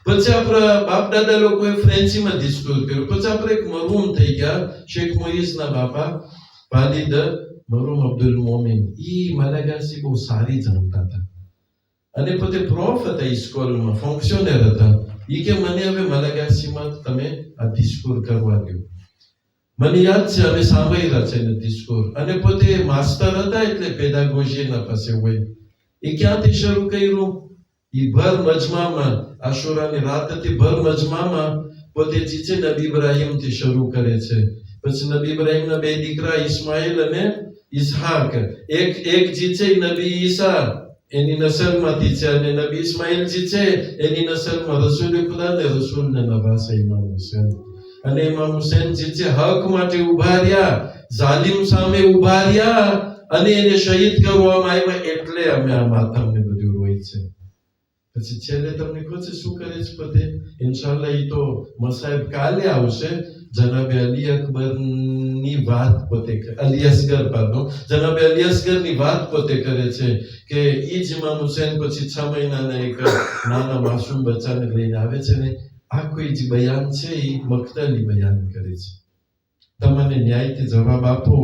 પછી આપણા બાપ દાદા લોકોએ ફ્રેન્ચીમાં ડિસ્કોઝ કર્યું. પછી આપણે એક મરૂમ થઈ ગયા, શેખ મોઈઝના બાપા વાલિદ મરૂમ અબ્દુલ મોમિન. ઈ મલાગાસી બહુ સારી જાણતા હતા અને પોતે પ્રોફ હતા, ઈ સ્કૂલમાં ફંક્શનર હતા. ઈ કે મને હવે મલાગાસીમાં તમે આ ડિસ્કોઝ કરવા દો. મને યાદ છે અમે સાંભળ્યા છે ડિસ્કોઝ, અને પોતે માસ્ટર હતા એટલે પેડાગોજીના પાસે હોય. એ ક્યાંથી શરૂ કર્યું? ઈ ભર મજમામાં, આશુરાની રાત હતી, ભર મજમામાં પોતે જે છે નબી ઇબ્રાહીમથી શરૂ કરે છે. પછી નબી ઇબ્રાહીમના બે દીકરા ઇસ્માઇલ અને ઇસ્હાક, એક જે છે નબી ઈસા એની નસલમાંથી છે, અને નબી ઇસ્માઇલ જે છે એની નસલમાં રસૂલ ખુદા ને રસૂલને નવાસે ઇમામ હુસૈન. અને ઇમામ હુસૈન જે છે હક માટે ઉભા રહ્યા, જાલિમ સામે ઉભા રહ્યા, અને એને શહીદ કરવામાં આવ્યા. એટલે અમે આ માતમને બધું રોય છે. પછી છેલ્લે તમને કહું છું શું કરે છે પોતે. ઇન્શાલ્લાહ ઈ તો મસાહેબ કાલે આવશે. જનાબે અલી અકબરની વાત પોતે જનાબે અલી અસગરની વાત પોતે કરે છે કે ઈ જ ઇમામ હુસૈન પછી 6 મહિનાના એક નાના માસૂમ બચ્ચાને લઈને આવે છે ને આ કોઈ જે બયાન છે એ મક્તલી બયાન કરે છે. તમને ન્યાયથી જવાબ આપો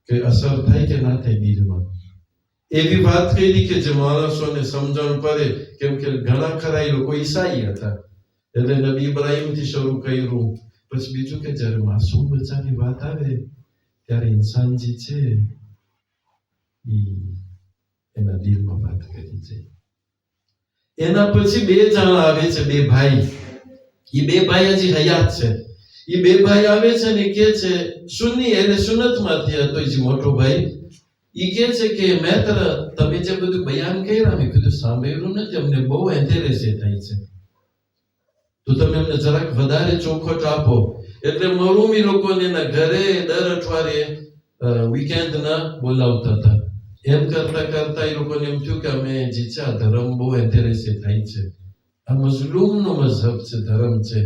કે અસર થાય કે ના થાય દિલમાં. એવી વાત કરી કે જે માણસોને સમજણ પડે, કેમ કે ઘણા ખરા એ લોકો ઈસાઈ હતા એટલે નબી ઇબ્રાહીમથી શરૂ કર્યું. પછી બીજું કે જ્યારે માસૂમ બચ્ચાની વાત આવે ત્યારે ઇન્સાન જે છે એના દિલમાં વાત કરી છે. એના પછી બે જણ આવે છે, બે ભાઈ. એ બે ભાઈ હજી હયાત છે. એ બે ભાઈ આવે છે ને કે છે સુન્ની એટલે સુન્નતમાંથી હતો જે મોટો ભાઈ. એ કે છે કે મેં તમે જે બધું બયાન કર્યા મેં કીધું સાંભળ્યું નથી, અમને બહુ એન્ટરેસ્ટ થાય છે, તો તમે અમને જરાક વધારે ચોખવટ આપો. એટલે મરૂમી લોકોને એના ઘરે દર અઠવાડિયે વીકેન્ડના બોલાવતા હતા. એમ કરતા કરતા એ લોકોને એમ થયું કે અમે જે છે આ ધર્મ બહુ એન્ટરેસ્ટ થાય છે, આ મઝલૂમનો મઝહબ છે, ધર્મ છે,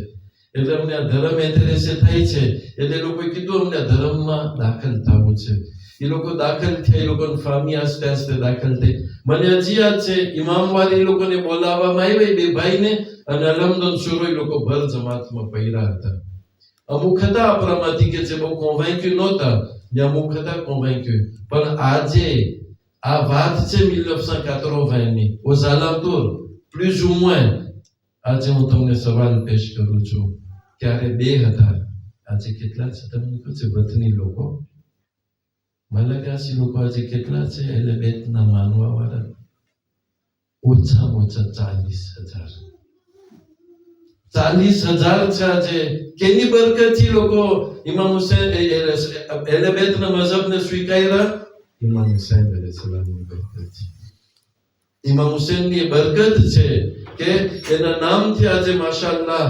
એટલે અમને આ ધર્મ એન્ટરેસ્ટ થાય છે. એટલે એ લોકોએ કીધું અમને આ ધર્મમાં દાખલ થવું છે. એ લોકો દાખલ થયા, એ લોકોને ફામી આસ્તે આસ્તે દાખલ થઈ. મને હજી યાદ છે ઇમામ વાળી એ લોકોને બોલાવવામાં આવ્યા બે ભાઈને, અને અલહમદુલ શુરુ એ લોકો ભર જમાતમાં પડ્યા હતા. અમુક હતા આપણામાંથી કે જે બહુ કોન્વાઇન્ક્યુ નહોતા, ને અમુક હતા કોન્વાઇન્ક્યુ. પણ આજે આ વાત છે 1980ની aux alentours plus ou moins. આજે હું તમને સવાલ પેશ કરું છું, ત્યારે 2000, આજે કેટલા છે તમને કહું છે? વતની લોકો, મલાગાસી લોકો આજે કેટલા છે? એટલે બેતના માનવા વાળા ઓછામાં ઓછા 40,000 છે આજે. કેની બરકતથી લોકો ઇમામ હુસૈન એટલે બેતના મઝહબને સ્વીકાર્યા? ઇમામ હુસૈન અલૈહિસ્સલામની બરકતથી. ઇમામ હુસૈનની બરકત છે કે એના નામથી આજે માશાઅલ્લાહ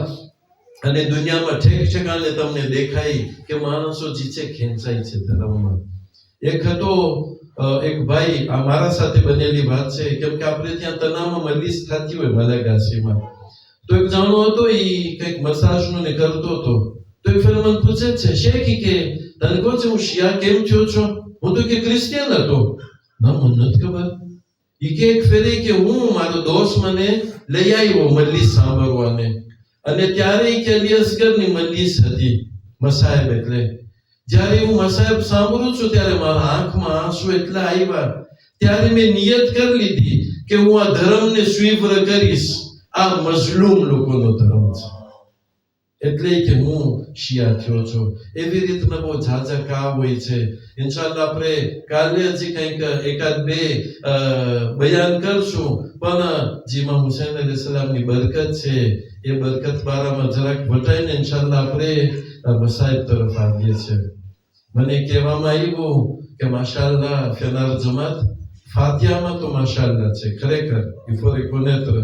અને દુનિયામાં ઠેક ઠેકાણે તમને દેખાય કે માણસો જે છે ખેંચાય છે ધર્મમાં. એક હતો એક ભાઈ, આ મારા સાથે બનેલી વાત છે, કેમ કે આપણે ત્યાં તનામાં મજલિસ થતી હોય મલાગાસીમાં. તો એક જાણો હતો એ કંઈક મસાજનું ને કરતો હતો. તો એક ફેર મને પૂછે છે શેખ કે તને કહું છું હું શિયા કેમ થયો છો? હું તો કે ક્રિશ્ચિયન હતો. ના મને નથી ખબર. એ કે એક ફેરે કે હું મારો દોસ્ત મને લઈ આવ્યો મજલિસ સાંભળવાને, અને ત્યારે કે અલી અસગરની મજલિસ હતી મસાહેબ. એટલે જ્યારે હું મસાહેબ સાંભળું છું ત્યારે મારા આંખમાં આંસુ એટલા આવ્યા. ત્યારે મેં નિયત કરી લીધી કે હું આ ધર્મને સ્વીકાર કરીશ. આ મઝલૂમ લોકોનો ધર્મ છે. એટલે કે હું શિયા થયો છું. એવી રીતના બહુ ઝાઝા કામ હોય છે. ઇન્શાલ્લાહ આપણે કાલે હજી કંઈક એકાદ બે બયાન કરશું, પણ જે ઇમામ હુસૈન અલૈહિસ્સલામની બરકત છે એ બરકત બારામાં જરાક વટાઈને ઇન્શાલ્લાહ આપણે મસાઈબ તરફ આવીએ છીએ. મને કહેવામાં આવ્યું કે માશાલ્લાહ ફેનાર જમાત ફાતિહામાં તો માશાલ્લાહ છે ખરેખર ઇફોરે કોનેત્ર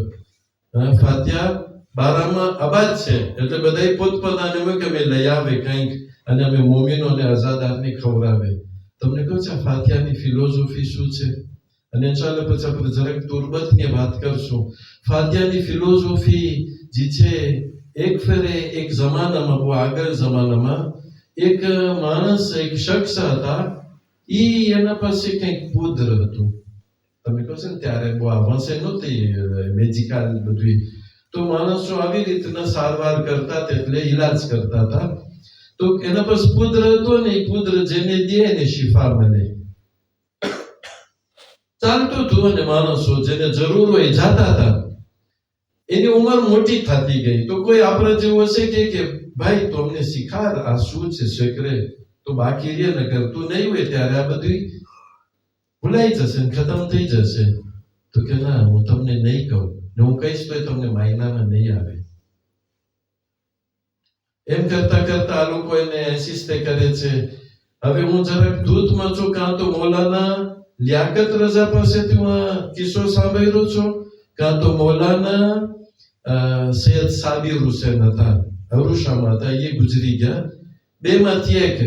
ફાતિહા બારામાં આબાદ છે, એટલે બધાય પોતપોતાને હોય કે લઈ આવે કંઈક અને અમે મોમીનોને આઝાદારને ખવડાવે. તમને કહું છે ફાતિહાની ફિલોસોફી શું છે? અને ઇન્શાલ્લાહ પછી આપણે જરાક તુર્બતની વાત કરશું. ફાતિહાની ફિલોસોફી જે છે, એક ફેરે એક જમાનામાં, બહુ આગળ જમાનામાં એક માણસ, એક શખ્સ હતા. એના પાસે કંઈક પુત્ર હતું. તમે કહો છો ને ત્યારે બહુ આવશે નહોતી મેજિકલ બધું, તો માણસો આવી રીતના સારવાર કરતા હતા, એટલે ઈલાજ કરતા હતા. તો એના પાસે પુત્ર હતો ને, એ પુત્ર જેને દે ને શિફા મળે. ચાલતું હતું અને માણસો જેને જરૂર હોય જાતા હતા. એની ઉંમર મોટી થતી ગઈ, તો કોઈ આપણા જેવું હશે કે ભાઈ તો અમને શીખાડ, આ શું છે શેકરે, તો બાકી રે ને કરતું નહીં હોય ત્યારે આ બધું ભૂલાઈ જશે ને ખતમ થઈ જશે. તો કે ના, હું તમને નહીં કહું, ને હું કહીશ તો તમને માયનામાં નહીં આવે. એમ કરતા કરતા આ લોકો એને ઇન્સિસ્ટ કરે છે. હવે હું જરાક દૂધમાં છું, કાં તો મૌલાના લિયાકત રઝા પાસેથી હું કિસ્સો સાંભળ્યો છું, કાં તો મૌલાના સૈયદ સાબિર હુસૈન હતા, અરુષામાં હતા, એ ગુજરી ગયા. બેમાંથી એક.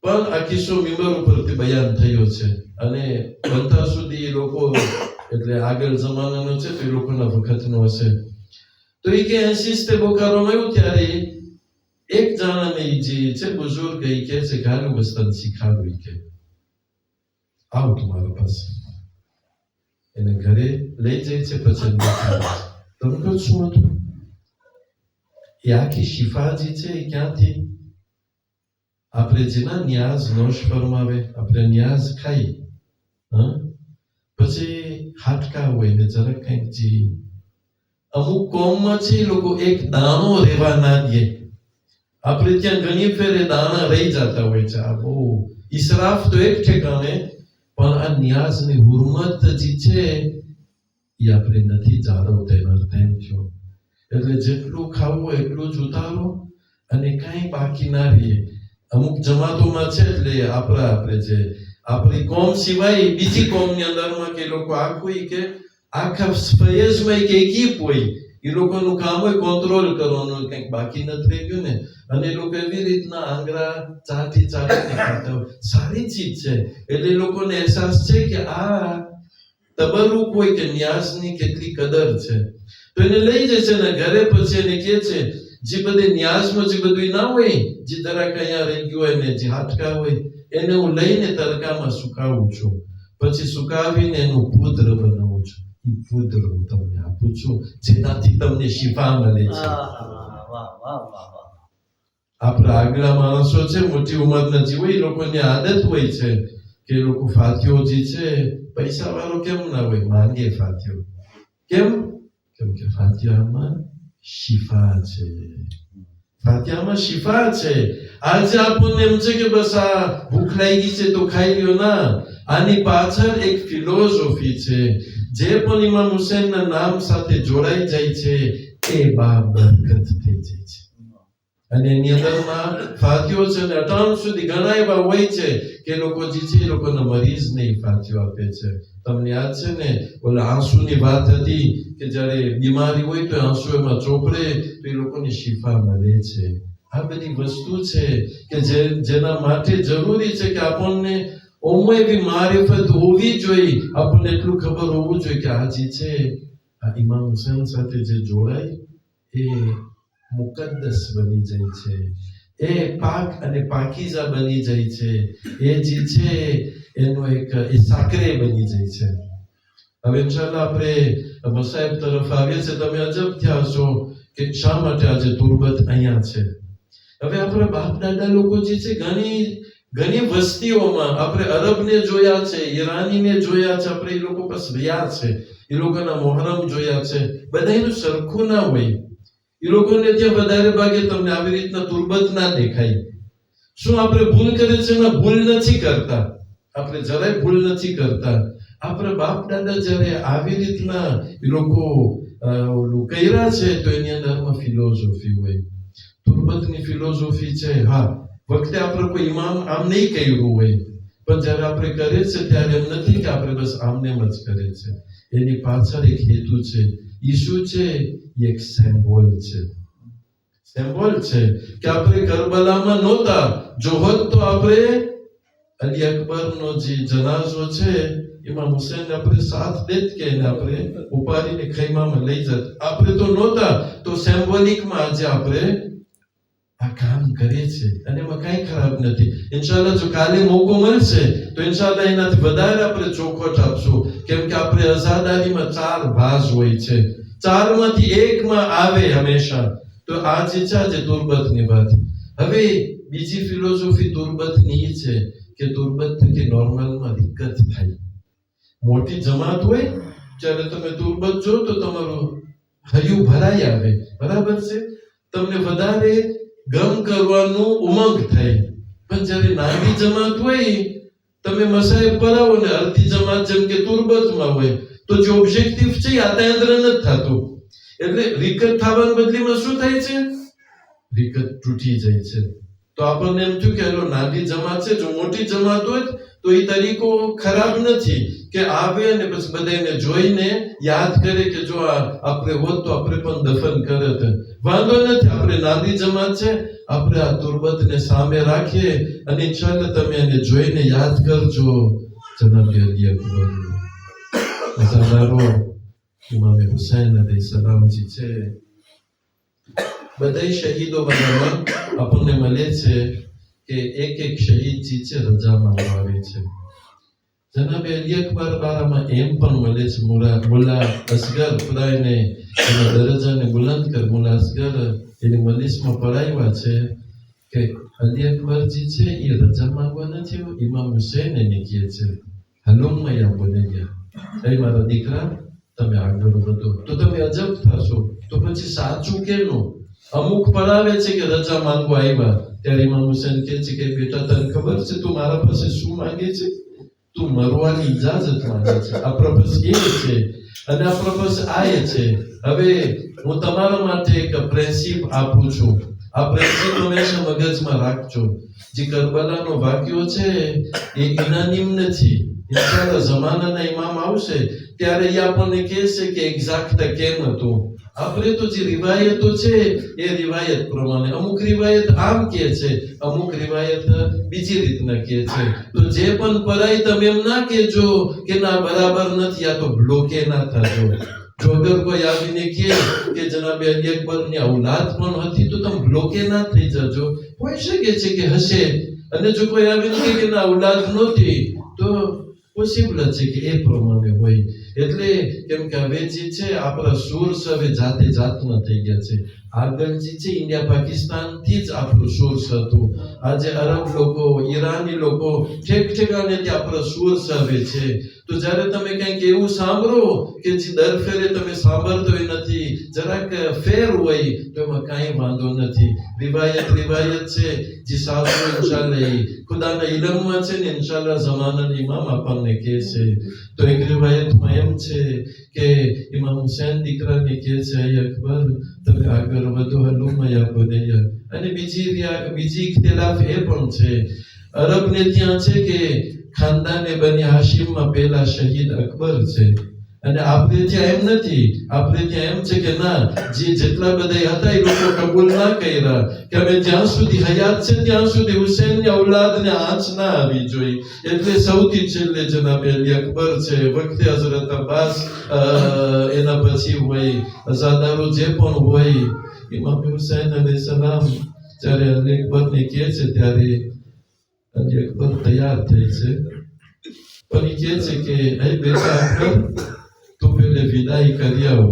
પણ આ કિસ્સો મિંબર ઉપરથી બયાન થયો છે, અને બનતા સુધી એ લોકો, એટલે આગળ જમાનાનો છે તો એ લોકોના વખતનો હશે. તો એ કે ઇન્સિસ્ટ બોકારોમાં આવ્યું ત્યારે એક જણાને જે છે બુઝુર્ગ એ કહે છે કે હાલો બસ તને શીખાડું, કે આવ તમારા પાસે. એને ઘરે લઈ જાય છે, પછી તમે કહો શું હતું? એ આખી શિફા જે છે એ ક્યાંથી? આપણે જેના ન્યાઝ નોશ ફરમાવે, આપણે ન્યાઝ ખાઈ, પછી હાડકા હોય ને જરાક કંઈક જે અમુક કોમમાં છે લોકો એક દાણો રહેવા ના દે. આપણે ત્યાં ઘણી ફેરે દાણા રહી જતા હોય છે. આ બહુ ઇસરાફ તો એક ઠેકાણે, પણ આ ન્યાઝની હુરમત જે છે એ આપણે નથી જાળવતા. એનો અર્થ એમ થયો, એટલે જેટલું ખાવું એટલું જ ઉતારો અને કાંઈ બાકી ના રહીએ. અમુક જમાતોમાં છે, એટલે આપણે જે આપણી કોમ સિવાય બીજી કોમની અંદરમાં કે લોકો આખું કે આખા ફયેઝમાં એક હોય, એ લોકોનું કામ હોય કંટ્રોલ કરવાનું, કંઈક બાકી નથી રહી ગયું ને. અને એ લોકો એવી રીતના આંગળા ચાટી ખાતા હોય. સારી ચીજ છે, એટલે એ લોકોને અહેસાસ છે કે આ તબરુક હોય કે ન્યાઝની કેટલી કદર છે. તો એને લઈ જાય છે ને ઘરે, પછી એને કહે છે જે બધે ન્યાઝમાં જે બધું ના હોય, જે જરાક અહીંયા રહી ગયું હોય ને જે હાડકા હોય, એને હું લઈને તડકામાં સુકાવું છું, પછી સુકાવીને એનું પુત્ર બનાવું છું. એ પુત્ર હું તમને આપું છું, જેનાથી તમને શિફા મળે છે. આપણા આગલા માણસો છે, મોટી ઉંમરના જે હોય, એ લોકોની આદત હોય છે કે એ લોકો ફાતિહો જે છે, પૈસા વાળો કેમ ના હોય, માંગે ફાતિહો. કેમ? કેમ કે ફાતિહામાં શિફા છે. ફાતિહામાં શિફા છે. આજે આપણને એમ છે કે બસ આ ભૂખ લાગી છે તો ખાઈ લ્યો. ના, આની પાછળ એક ફિલોસોફી છે. જે પણ ઇમામ હુસૈનના નામ સાથે જોડાઈ જાય છે એ બાબરકત થઈ જાય છે. અને એની અંદરમાં ફાતિહો છે ને 58 સુધી ઘણા એવા હોય છે કે લોકો જે છે એ લોકોના મરીઝને ફાતિહો આપે છે. તમને યાદ છે ને ઓલા આંસુની વાત હતી કે જ્યારે બીમારી હોય તો આંસુ એમાં ચોપડે તો એ લોકોને શિફા મળે છે. આ બધી વસ્તુ છે કે જેના માટે જરૂરી છે કે આપણને ઓમય બી મારિફત હોવી જોઈએ. આપણને એટલું ખબર હોવું જોઈએ કે આ જે છે આ ઇમામ હુસૈન સાથે જે જોડાય એ મુકદ્દસ બની જાય છે, એ પાક અને પાકીઝા બની જાય છે, એ જે છે એનો એક એ સાકરે બની જાય છે. હવે ઇન્શાઅલ્લાહ આપણે મસાઈબ તરફ આવીએ છીએ. તમે અજબ થયા છો કે શા માટે આજે તુર્બત અહીંયા છે. હવે આપણા બાપ દાદા લોકો જે છે ઘણી વસ્તીઓમાં આપણે અરબને જોયા છે, ઈરાનીને જોયા છે, આપણે એ લોકો પાસે રહ્યા છે, એ લોકોના મોહરમ જોયા છે. બધાનું સરખું ના હોય. એ એ લોકોને ત્યાં વધારે ભાગે તમને આવી રીતના તુર્બત ના દેખાય. શું આપણે ભૂલ કરે છે ને? ભૂલ નથી કરતા, આપણે જરાય ભૂલ નથી કરતા. આપણા બાપ દાદા જ્યારે આવી રીતના એ લોકો ઓલું કર્યા છે તો એની અંદરમાં ફિલોસોફી હોય, તુર્બતની ફિલોસોફી છે. હા, વખતે આપણે કોઈ ઇમામ આમ નહીં કર્યું હોય, પણ જ્યારે આપણે કરીએ છીએ ત્યારે એમ નથી કે આપણે બસ આમને એમ જ કરે છે. એની પાછળ એક હેતુ છે. ઈસુ છે એ એક સિમ્બોલ છે. સિમ્બોલ છે કે આપણે કરબલામાં નહોતા, જો હોત તો આપણે અલી અકબરનો જે જનાઝો છે ઇમામ હુસૈન આપણે સાથ દેત કે એને આપણે ઉપાડીને ખૈમામાં લઈ જત. આપણે તો નહોતા, તો સિમ્બોલિકમાં આજે આપણે આ કામ કરે છે અને એમાં કઈ ખરાબ નથી. ઇન્શાલ્લાહ જો કાલે મોકો મળશે તો ઇન્શાલ્લાહ એનાથી વધારે આપણે ચોખવટ આપશું, કેમ કે આપણે અઝાદારીમાં 4 ભાગ હોય છે, 4 માંથી એકમાં આવે હંમેશા. તો આ જે છે આજે તુર્બતની વાત. હવે બીજી ફિલોસોફી તુર્બતની એ છે કે તુર્બત થકી નોર્મલમાં દિક્કત થાય. મોટી જમાત હોય ત્યારે તમે તુર્બત જો તો તમારું હૈયું ભરાઈ આવે, બરાબર છે, તમને વધારે ગમ કરવાનું ઉમંગ થાય. પણ જ્યારે નાની જમાત હોય તમે મસાએ પરાવો ને અડધી જમાત જેમ કે તુર્બતમાં હોય તો જે ઓબ્જેક્ટિવ છે આ ત્યાં નથી થતું. એટલે વિકટ થવાના બદલીમાં શું થાય છે? વિકટ તૂટી જાય છે. તો આપણને એમ થયું કે નાની જમાત છે, જો મોટી જમાત હોય તો એ તરીકો ખરાબ નથી કે આવે અને પછી બધાને જોઈને યાદ કરે કે જો આપણે હોત તો આપણે પણ દફન કરત. વાંધો નથી, આપણે નાની જમાત છે, આપણે આ તુર્બતને સામે રાખીએ અને ઇન્શાલ્લાહ તમે એને જોઈને યાદ કરજો. જનાબે અલી અકબર હજારો ઇમામ હુસૈન અલૈહિસ્સલામ જી છે. બધા શહીદો બનાવવા આપણને મળે છે કે એક શહીદ જી છે રજામાં આવે છે. જનાબે અલી અકબર બારામાં એમ પણ મળે છે, મુલ્લા અસગર ખુદાને એના દરજ્જાને બુલંદ કર, મુલ્લા અસગર એની મજલિસમાં પડાવ્યા છે કે અલી અકબરજી છે એ રજા માંગવા નથી, ઇમામ હુસૈન એને કહે છે હલુમ્મા યા બુનૈયા, એ મારા દીકરા તમે આગળ વધો. તો તમે અજબ થશો, તો પછી સાચું કેનું? અમુક પડાવે છે કે રજા માંગવા આવ્યા, ત્યારે ઇમામ હુસૈન કહે છે કે બેટા તને ખબર છે તું મારા પાસે શું માંગે છે? તું મરવાની ઇજાજત માંગે છે. આ પ્રપોઝ એ છે અને આ પ્રપોઝ આ છે. હવે હું તમારા માટે એક પ્રિન્સિપ આપું છું, આ પ્રિન્સિપ હંમેશા મગજમાં રાખજો. જે કરબલાનો વાક્યો છે એ ઇનાનીમ નથી. ઇન્શાલ્લાહ જમાનાના ઇમામ આવશે ત્યારે એ આપણને કહેશે કે એક્ઝેક્ટ કેમ હતું. આપણે તો જે રિવાયતો છે એ રિવાયત પ્રમાણે, અમુક રિવાયત આમ કહે છે, અમુક રિવાયત બીજી રીતના કહે છે. તો જે પણ પરાય તમે એમ ના કહેજો કે ના બરાબર નથી, આ તો બ્લોકે ના થજો. જો અગર કોઈ આવીને કહે કે જનાબે અલી અકબરની ઔલાદ પણ હતી તો તમે બ્લોકે ના થઈ જજો. હોઈ શકે છે કે હશે, અને જો કોઈ આવીને કહે કે ના ઔલાદ નહોતી તો પોસિબલ છે કે એ પ્રમાણે હોય. એટલે કેમ કે હવે જે છે આપણા સોર્સ હવે જાતે જાતમાં થઈ ગયા છે. આગળ જે છે ઇન્ડિયા પાકિસ્તાન થી જ આપણું સોર્સ હતું. આજે અરબ લોકો, ઈરાની લોકો ઠેક ઠેકાણે ત્યાં આપણા સોર્સ આવે છે. તો જ્યારે તમે કંઈક એવું સાંભળો કે જે દર ફેરે તમે સાંભળતો નથી, જરાક ફેર હોય તો એમાં કાંઈ વાંધો નથી. રિવાયત છે, જે સાચું ઇન્શાલ્લાહ ખુદાના ઇલમમાં છે ને ઇન્શાલ્લાહ જમાનાના ઇમામ આપણને કહે છે. તો એક રિવાયતમાં એમ છે કે ઇમામ હુસૈન દીકરાને કહે છે એ અકબર તમે આગળ વધો, હલુમ્મા યા બુનૈયા. અને બીજી ઇખ્તિલાફ એ પણ છે, અરબને ત્યાં છે કે ખાનદાને બની હાશિમમાં પહેલા શહીદ અકબર છે, અને આપણે ત્યાં એમ નથી. આપણે ત્યાં એમ છે કે ના, જે જેટલા બધા હતા એ લોકો કબૂલ ના કર્યા કે અમે જ્યાં સુધી હયાત છે ત્યાં સુધી હુસૈનની ઔલાદને આંચ ના આવી જોઈએ. એટલે સૌથી છેલ્લે જનાબે અલી અકબર છે, વખતે હઝરત અબ્બાસ, એના પછી હોય અઝાદારો જે પણ હોય. ઇમામ હુસૈન અલૈહિસ્સલામ જ્યારે અલી અકબરને કહે છે ત્યારે અલી અકબર તૈયાર થઈ છે, પણ એ કહે છે કે એ બેટા અકબર તું પેલે વિદાય કરી આવો.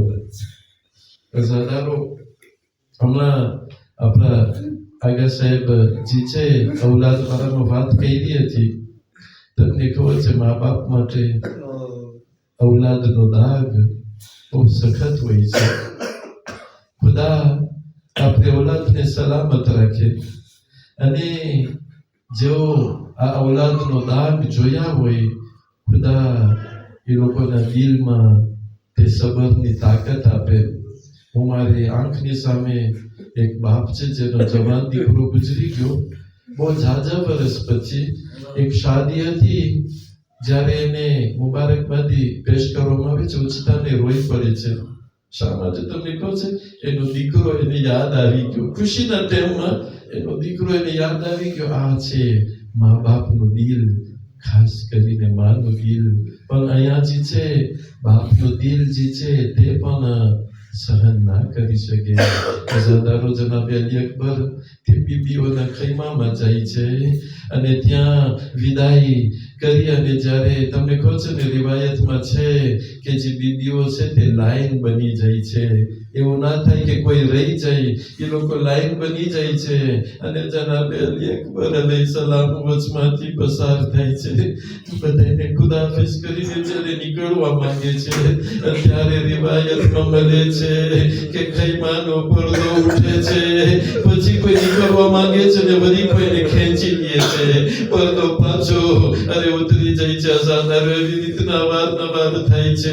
અઝાદારો હમણાં આપણા આગા સાહેબ જે છે ઔલાદ વાળામાં વાત કરી હતી. તમને ખબર છે મા બાપ માટે ઔલાદનો દાગ બહુ સખત હોય છે. ખુદા આપણે औलादને સલામત રાખે અને જેઓ આ औलादનો દાગ જોયા હોય ખુદા એ લોકોના દિલમાં તે સબરની તાકાત આપે હું મારી આંખની સામે એક બાપ છે જેનો જવાન દીકરો ગુજરી ગયો બહુ ઝાઝા વર્ષ પછી એક શાદી હતી જ્યારે એને મુબારકબાદી પેશ કરવામાં આવી છે ઉછતાને રોઈ પડે છે શા માટે તમને કહો છે એનો દીકરો એને યાદ આવી ગયો ખુશીના ટાઈમમાં એનો દીકરો એને યાદ આવી ગયો આ છે મા બાપનું દિલ ખાસ કરીને માનું દિલ પણ અહીંયા જે છે બાપનું દિલ જે છે તે પણ સહન ના કરી શકે અઝાદારો જનાબે અલી અકબર તે બીબીઓના ખૈમામાં જાય છે અને ત્યાં વિદાય કરી અને જ્યારે તમને કહો છો ને રિવાયતમાં છે કે જે બીબીઓ છે તે લાઈન બની જાય છે એવું ના થાય કે કોઈ રહી જાય એ લોકો લાઈન બની જાય છે અને જનાબે અલી અકબર અલૈહિ સલામ વચમાંથી પસાર થાય છે બધાને ખુદાહાફિઝ કરીને જ્યારે નીકળવા માંગે છે ત્યારે રિવાયતમાં મળે છે કે ખૈમાનો પડદો ઉઠે છે પછી કોઈ નીકળવા માંગે છે ને વળી કોઈને ખેંચી લે છે પડદો પાછો અરે ઉતરી જાય છે અઝાદારો એવી રીતના અવારનવાર થાય છે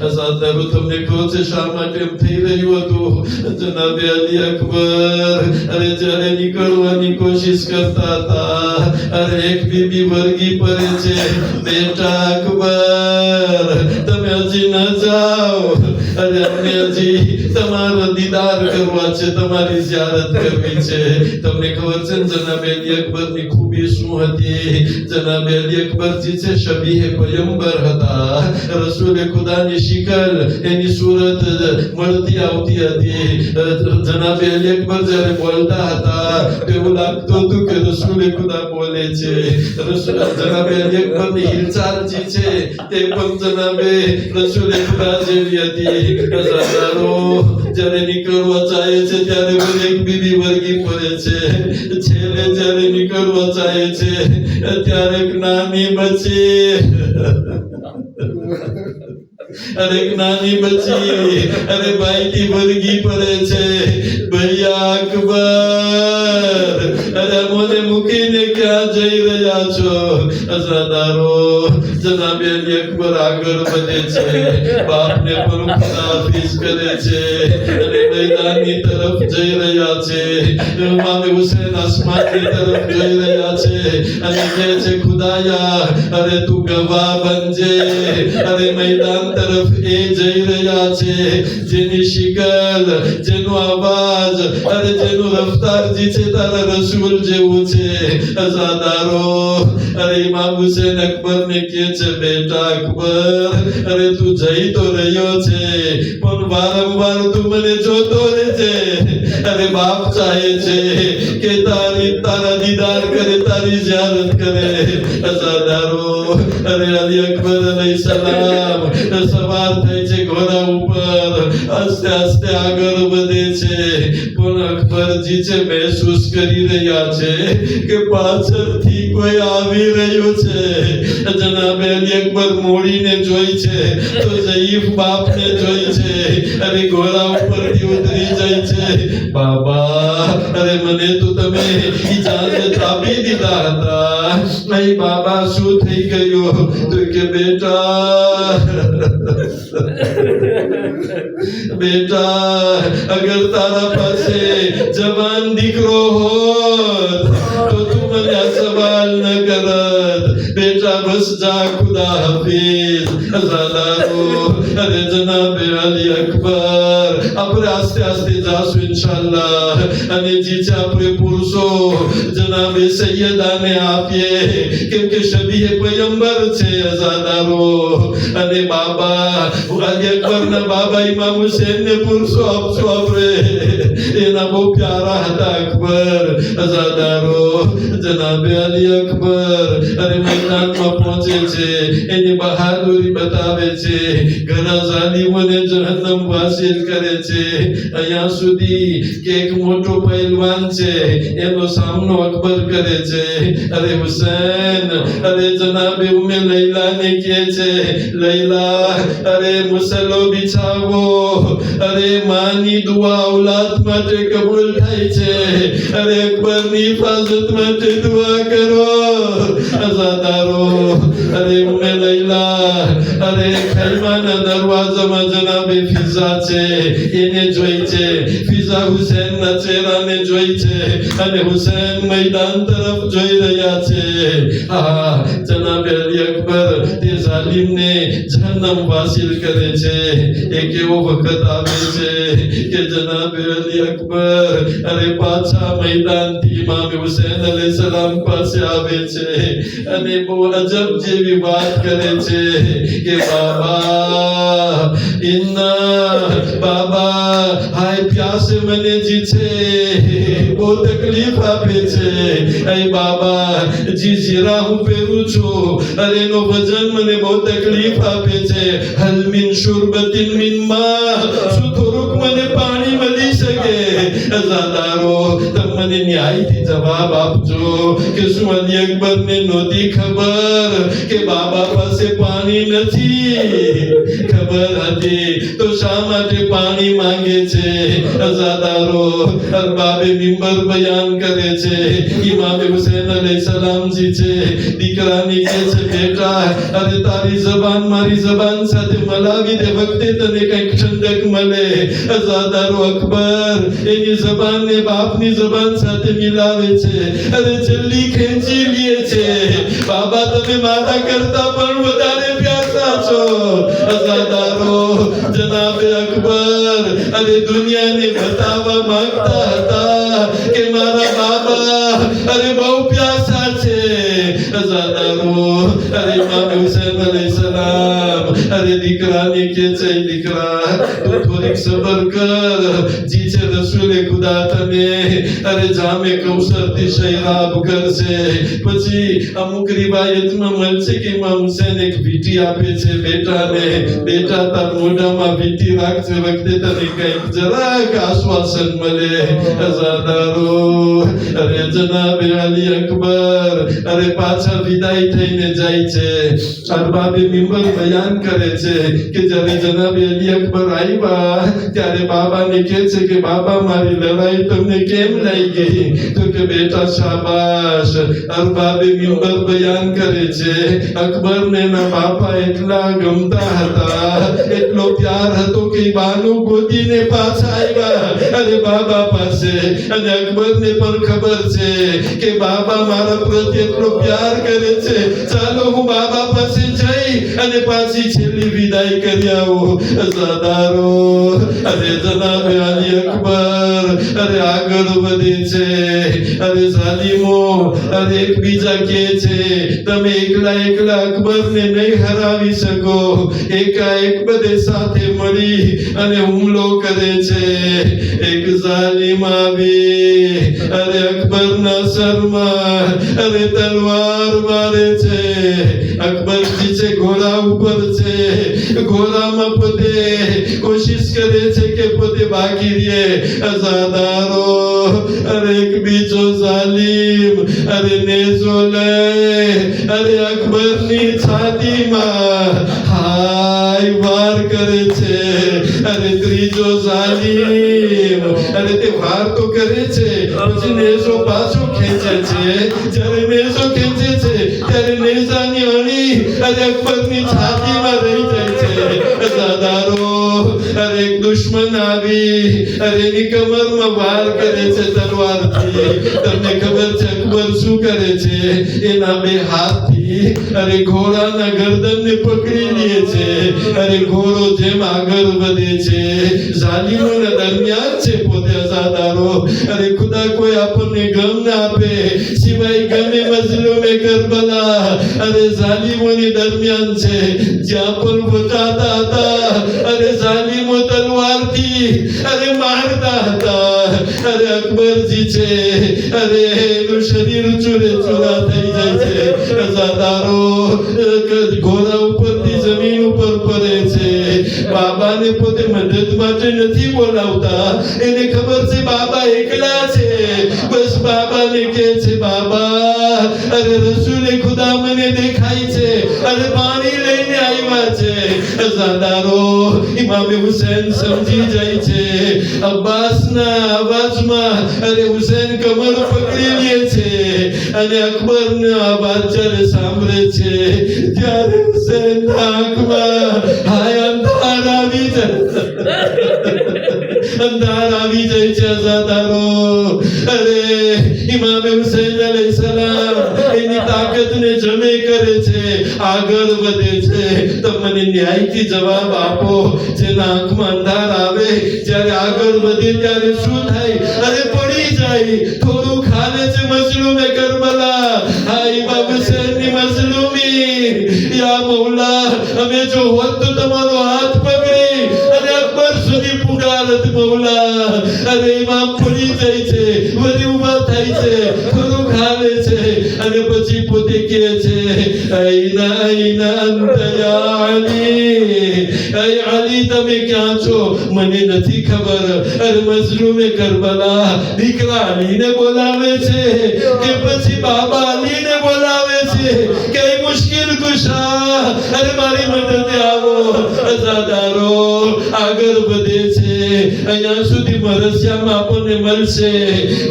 અઝાદારો તમને કહો છે શા માટે એમ થઈ રહ્યું હતું જનાબે અલી અકબર અરે જ્યારે નીકળવાની કોશિશ કરતા હતા અરે એક બીબી વર્ગી પડે છે બેટા અકબર તમે હજી ન જાઓ અરે અમને હજી તમારો દીદાર કરવા છે તમારી ઝિયારત કરવી છે તમને ખબર છે ને જનાબે અલી અકબરની ખૂબી શું હતી જનાબે અલી અકબરજી છે શબીહે પયંબર હતા રસૂલે ખુદાની શિકલ એની સુરત મળતી આવતી હતી જનાબે અલી અકબર જ્યારે બોલતા હતા એવું લાગતું હતું કે રસૂલે ખુદા બોલે છે જનાબે અલી અકબરની હિલચાલ જે છે તે પણ જનાબે રસૂલે ખુદા જેવી હતી જ્યારે નીકળવા ચાહે છે ત્યારે એક બીબી વર્ગી પડે છે છેલ્લે જ્યારે નીકળવા ચાહે છે ત્યારે એક નાની બચી અરે એક નાની બચી અરે ભાઈથી વર્ગી પડે છે ભૈયા અકબર અરે મને મૂકીને ક્યાં જઈ રહ્યા છો અઝાદારો જનાબે અલી અકબર આગળ વધે છે બાપને પણ ખુદાહાફિઝ કરે છે અને મેદાનની તરફ જઈ રહ્યા છે ઇમામ હુસૈન આસમાનની તરફ જઈ રહ્યા છે અને કહે છે ખુદાયા અરે તું ગવાહ બનજે અરે મેદાન તરફ એ જઈ રહ્યા છે જેની શિકલ જેનો અવાજ અરે જેનું રફતાર જે છે તારા રસૂલ જેવું છે અઝાદારો અરે ઇમામ હુસૈન અકબરને કહે છે બેટા અકબર અરે તું જઈ તો રહ્યો છે પણ વારંવાર તું મને જોતો રહેજે અરે બાપ ચાહે છે કે તારા દીદાર કરે તારી ઝિયારત કરે અઝાદારો અરે અલી અકબર અલૈહિ સલામ સવાર થાય છે ઘોડા ઉપર આસ્તે આસ્તે આગળ વધે છે પણ અકબરજી છે મહેસૂસ કરી રહ્યા છે કે પાછળથી કોઈ આવી રહ્યું છે જનાબે અલી અકબર મોડીને જોઈ છે તો ઝઈફ બાપને જોઈ છે અરે ઘોડા ઉપરથી ઉતરી જાય છે બાબા અરે મને તો તમે ઇજાઝત આપી દીધા હતા નહીં બાબા શું થઈ ગયું તો કે બેટા અગર તારા પાસે જવાન દીકરો હોત તો તું મને આ સવાલ ન કરત બેટા બસ જા ખુદાહાફિઝ અઝાદારો અરે જનાબે અલી અકબર આપણે આસ્તે આસ્તે જાશું ઇન્શાઅલ્લાહ અને જે છે આપણે પુરુષો જનાબે સૈયદાને આપીએ કેમ કે શબીહે પયંબર છે અઝાદારો અને બાબા અલી અકબરના બાબા ઇમામ હુસૈનને પુરુષો આપશું આપણે એના બહુ પ્યારા હતા અકબર અઝાદારો જનાબે અલી અકબર અરે મેદાનમાં પહોંચે છે એની બહાદુરી બતાવે છે ઘણા ઝાલિમોને જહન્નમ વાસિલ કરે છે. અહીંયા સુધી કે એક મોટો પહેલવાન છે, એનો સામનો અકબર કરે છે. અરે હુસૈન, અરે જનાબે ઉમ્મે લૈલાને કહે છે, લૈલા, અરે મુસલ્લો બિછાવો. અરે માની દુઆ ઔલાદ માટે કબૂલ થાય છે. અરે અકબરની હિફાજત માટે દુઆ કરો. અઝાદારો, અરે ઉમ્મે લૈલા, અરે ખૈમાના દરવાજામાં જનાબે ફિઝા છે, એને જોઈ છે. ફિઝા હુસૈનના ચહેરાને જોઈ છે અને હુસૈન મેદાન તરફ જોઈ રહ્યા છે. હા, જનાબે અલી અકબર તે જાલિમને જહન્નમ વાસિલ કરે છે. એક એવો વખત આવે છે કે જનાબે અલી અકબર અરે પાછા મેદાનથી ઇમામ હુસૈન અલૈહિસ્સલામ પાસે આવે છે અને બહુ અજબ જેવી વાત કરે છે કે બાબા, બાબા, હાય પ્યાસે મને જી છે, બહુ તકલીફ આપે છે. એ બાબા, જી જીરા હું પહેરું છું, અરે એનો વજન મને બહુ તકલીફ આપે છે. હલ મિન શુરબતિન મિન મા, શું થોડુંક મને પાણી મળી શકે? અઝાદારો, તમે મને ન્યાયથી જવાબ આપજો કે શું અલી અકબરને નહોતી ખબર કે બાબા પાસે પાણી નથી? ખબર હતી તો શા માટે પાણી માંગે છે? અઝાદારો, અરબાબે મિંબર બયાન કરે છે. ઇમામ હુસૈન અલૈહિસ્સલામજી છે, દીકરાને કહે છે, બેટા, અરે તારી જબાન મારી જબાન સાથે મલાવી દે, વખતે તને કંઈક ઠંડક મળે. અઝાદારો, અકબર એની જબાનને બાપની જબાન સાથે મિલાવે છે. અરે જલ્દી ખેંચી લે છે. બાબા, તમે મારા કરતા પણ વધારે પ્યાસા છો. અઝાદારો, જનાબે અકબર અરે દુનિયાને બતાવવા માંગતા હતા કે મારા બાબા અરે બહુ પ્યાસા છે. અઝાદારો, અરે ઇમામ હુસૈન અલૈહિસ્સલામ અરે દીકરાને કહે છે, દીકરા, તું થોડીક સબર કર. જી છે રસૂલે ખુદા તને અરે જામે કૌસરથી શૈરાબ કરશે. પછી અમુક રિવાયતમાં મળશે કે ઇમામ હુસૈન એક વીંટી આપે છે બેટાને, બેટા તાર મોઢામાં વીંટી રાખજે, વખતે તને કંઈક જરાક આશ્વાસન મળે. અઝાદારો, અરે જનાબે અલી અકબર અરે પાછા વિદાય થઈને જાય છે. અરબાબે મિંબર બયાન કરે છે કે જ્યારે જનાબે અલી અકબર આવ્યા ત્યારે બાબાને કહે છે કે બાબા, મારી લડાઈ તમને કેમ લાગી? તો કે બેટા શાબાશ. અરબાબે મિંબર બયાન કરે છે, અકબરને એના બાપા એટલા ગમતા હતા, એટલો પ્યાર હતો કે બાનું ગોતીને પાછા આવ્યા અને બાબા પાસે. અને અકબરને પણ ખબર છે કે બાબા મારા પ્રત્યે એટલો પ્યાર કરે છે, ચાલો હું બાબા પાસે જઈ અને પાછી છેલ્લી વિદાય કરી આવું. અઝાદારો, અરે જનાબે અલી અકબર અરે આગળ વધે છે. અરે જાલિમો અરે એકબીજા કહે છે, તમે એકલા એકલા અકબરને નહીં હરાવી શકો. એકાએક બધે સાથે મળી અને હુમલો કરે છે. એક જાલિમ આવી અરે અકબરના સરમાં અરે તલવાર મારે છે. અકબરજી છે ઘોડા ઉપર છે, ઘોડામાં પોતે કોશિશ કરે છે કે પોતે બાકી રહે. અઝાદારો, અરે એક બીજો જાલિમ અરે નેઝો લે અરે અકબરની છાતીમાં હાય વાર કરે છે. અરે ત્રીજો જાલિમ અરે તે વાર તો કરે છે, પછી નેઝો પાછો ખેંચે છે. જ્યારે નેઝો ખેંચે છે ત્યારે નેઝાની અણી અરે અકબરની છાતીમાં રહી જાય છે. અઝાદારો, અરે એક દુશ્મન આવી અરે એની કમરમાં વાર કરે છે તલવારથી. તમને ખબર છે અકબર શું કરે છે? એના બે હાથથી અરે ઘોડાના ગરદનને પકડી લે છે. અરે ઘોડો જેમ આગળ વધે છે, જાલિમોના દરમિયાન છે પોતે. અઝાદારો, અરે ખુદા કોઈ આપણને ગમ ના આપે સિવાય ગમે મજલુમે કરબલા અરે જાલિમોની દરમિયાન છે, જ્યાં પણ વટાતા હતા અરે જાલિમો તલવારથી અરે મારતા હતા. અરે અકબરજી છે અરે એનું શરીર ચૂરે ચૂરા થઈ જાય છે. અઝાદારો, ઘોડા ઉપરથી જમીન ઉપર પડે છે. બાબાને પોતે મદદ મદદ માટે નથી બોલાવતા. એને ખબર છે બાબા એકલા છે. બસ બાબાને કહે છે, બાબા અરે રસૂલે ખુદા મને દેખાય છે, અરે પાણી લઈને આવ્યા છે. અઝાદારો ઇમામે હુસૈન સમજી જાય છે. અબ્બાસના અવાજમાં અરે હુસૈન કમર પકડી લે છે અને અકબરનો અવાજ જ્યારે સાંભળે છે ત્યારે હુસૈનના આંખમાં હાય અંધાર આવી જાય છે. અઝાદારો અરે ઇમામે હુસૈન અલૈહિસ્સલામ એની તાકાતને જમે કરે છે, આગળ વધે છે. તમને ન્યાયથી જવાબ આપો. જેના આંખમાં અંધાર આવે જ્યારે આગળ વધે ત્યારે શું થાય? અરે પડી જાય. થોડું ખાને છે મઝલૂમે કરબલા. હા ઇમામ હુસૈનની મઝલૂમી. યા મૌલા અમે જો હોત તો તમારો હાથ પકડી અને અકબર સુધી પુકારત મૌલા. અરે ઇમામ પડી જાય છે, વળી ઊભા થાય છે, થોડું ખાને છે અને પછી પોતે કહે છે આઈના અંત યા અલી. અય અલી તમે ક્યાં છો? મને નથી ખબર. અરે મઝલૂમે કરબલા દીકરા અલીને બોલાવે છે કે પછી બાબા અલીને બોલાવે છે? કઈ મુશ્કેલ કુશા, અરે મારી મદદ આવો. અઝાદારો આગળ વધે છે. અહીંયા સુધી મરસિયામાં આપણને મળશે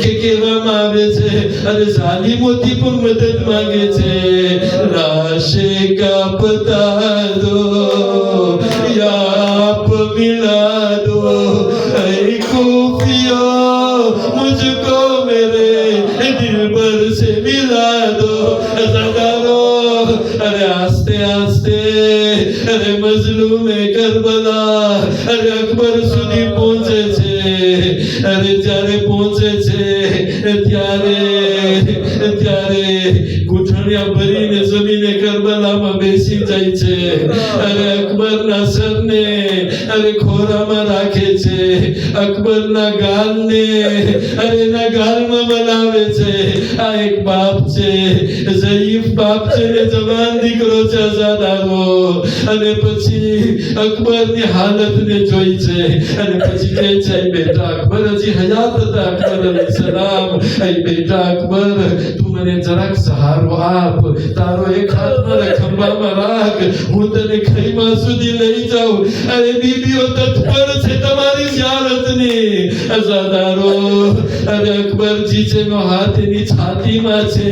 કે કહેવામાં આવે છે અરે ઝાલિમોથી પણ મદદ માંગે છે. રાશે કા પતા દો યા આપ મિલા દો. ऐ खूफियों मुझको मेरे दिलबर से मिला दो. अज़ादारो अरे आस्ते आस्ते अरे मज़लूमे करबला अरे અકબર સુધી પહોંચે છે. અરે જ્યારે પહોંચે છે ત્યારે ગુઠણિયા ભરીને જમીને કરબલામાં બેસી જાય છે. અરે અકબરના સરને અરે ખોરામાં રાખે છે. અકબરના ગાલને અરે એના ગાલમાં મલાવે છે. આ એક બાપ છે, ઝયીફ બાપ છે ને જવાન દીકરો છે. અઝાદારો અને પછી અકબરની હાલતને જોઈ છે અને પછી કહે છે બેટા અકબર હજી હયાત હતા. અકબર અલૈહિસ્સલામ બેટા અકબર તું મને જરાક સહારો આપ. તારો એક હાથ મારા ખંભામાં રાખ, હું તને ખૈમા સુધી લઈ જાઉં. અરે બીબીઓ તત્પર છે તમારી ઝિયારતની. અઝાદારો અરે અકબરજી છે નો હાથ એની છાતીમાં છે.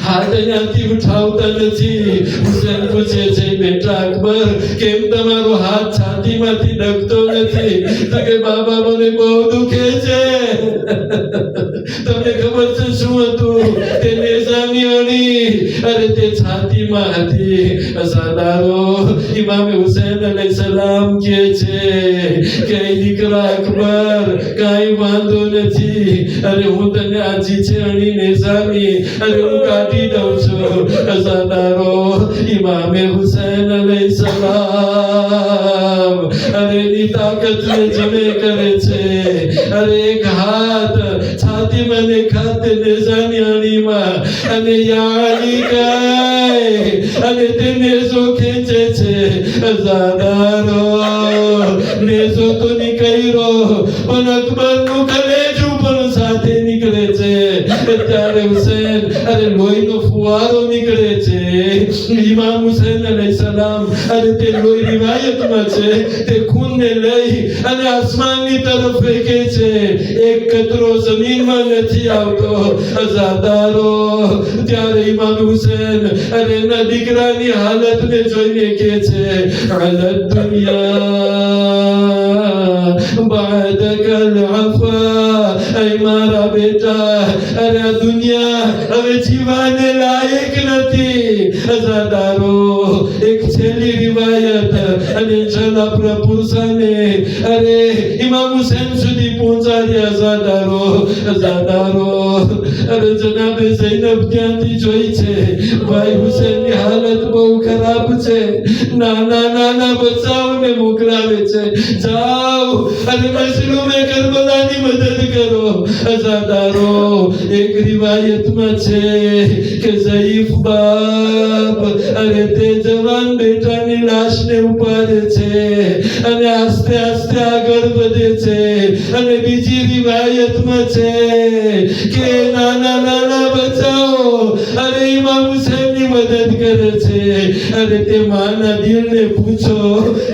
હાથ અહીંયાથી ઉઠાવતા નથી. હુસૈન પૂછે છે બેટા અકબર કેમ તમારો હાથ છાતીમાંથી ડગતો નથી? તો કે બાબા મને બહુ દુખે છે. તમને ખબર છે શું હતું? તે નેઝાની અણી અરે તે છાતીમાં હતી. અઝાદારો ઇમામે હુસૈન અલૈહિસ્સલામ કહે છે કે દીકરા અકબર કાંઈ વાંધો નથી. અરે હું તને આજી છે અણી નેઝાની અરે હું કાઢી દઉં છું. અઝાદારો ઇમામે હુસૈન અલૈહિસ્સલામ અરે એની તાકાતને જમે કરે છે. અરે એક હાથ છાતીમાં ને ખાતે નેઝાની અણીમાં અને યા અલી કાય અને તે નેઝો ખેંચે છે. અઝાદારો નેઝો તો નીકળ્યો પણ અકબરનું કલેજું પણ સાથે નીકળે છે. ત્યારે હુસૈન અરે લોહીનો ફુવારો નીકળે છે. ઇમામ હુસૈન અલૈહિસ્સલામ અરે તે લોહી રિવાયતમાં છે તે ખૂનને લઈ અને આસમાનની તરફ ફેંકે છે. એક કતરો જમીનમાં નથી આવતો. અઝાદારો ત્યારે ઇમામ હુસૈન અરે એના દીકરાની હાલતને જોઈને કહે છે અલદ દુનિયા બાદકલ અફા. ऐ મારા બેટા અરે આ દુનિયા હવે જીવાને લાયક નથી. અઝાદારો એક છેલ્લી રિવાયત અને જલાપુરા પુરસાને અરે ઇમામ હુસૈન સુધી પહોંચાડ્યા. અઝાદારો અરે જનાબે ઝૈનબ ત્યાંથી જોઈ છે ભાઈ હુસૈનની હાલત બહુ ખરાબ છે. નાના બચ્ચાઓને મોકલાવે છે જાઓ અને મઝલૂમે કરબલાની મદદ કરો. અઝાદારો એક રિવાયતમાં છે કે ઝયીફ બાપ અરે તે જવાન બેટાની લાશને ઉપાડી કરે છે અને આસ્તે આસ્તે આગળ વધે છે અને બીજી રિવાયતમાં છે કે નાના નાના બચ્ચાઓ અરે ઇમામ હુસૈનની મદદ કરે છે. અરે તે માના દિલને પૂછો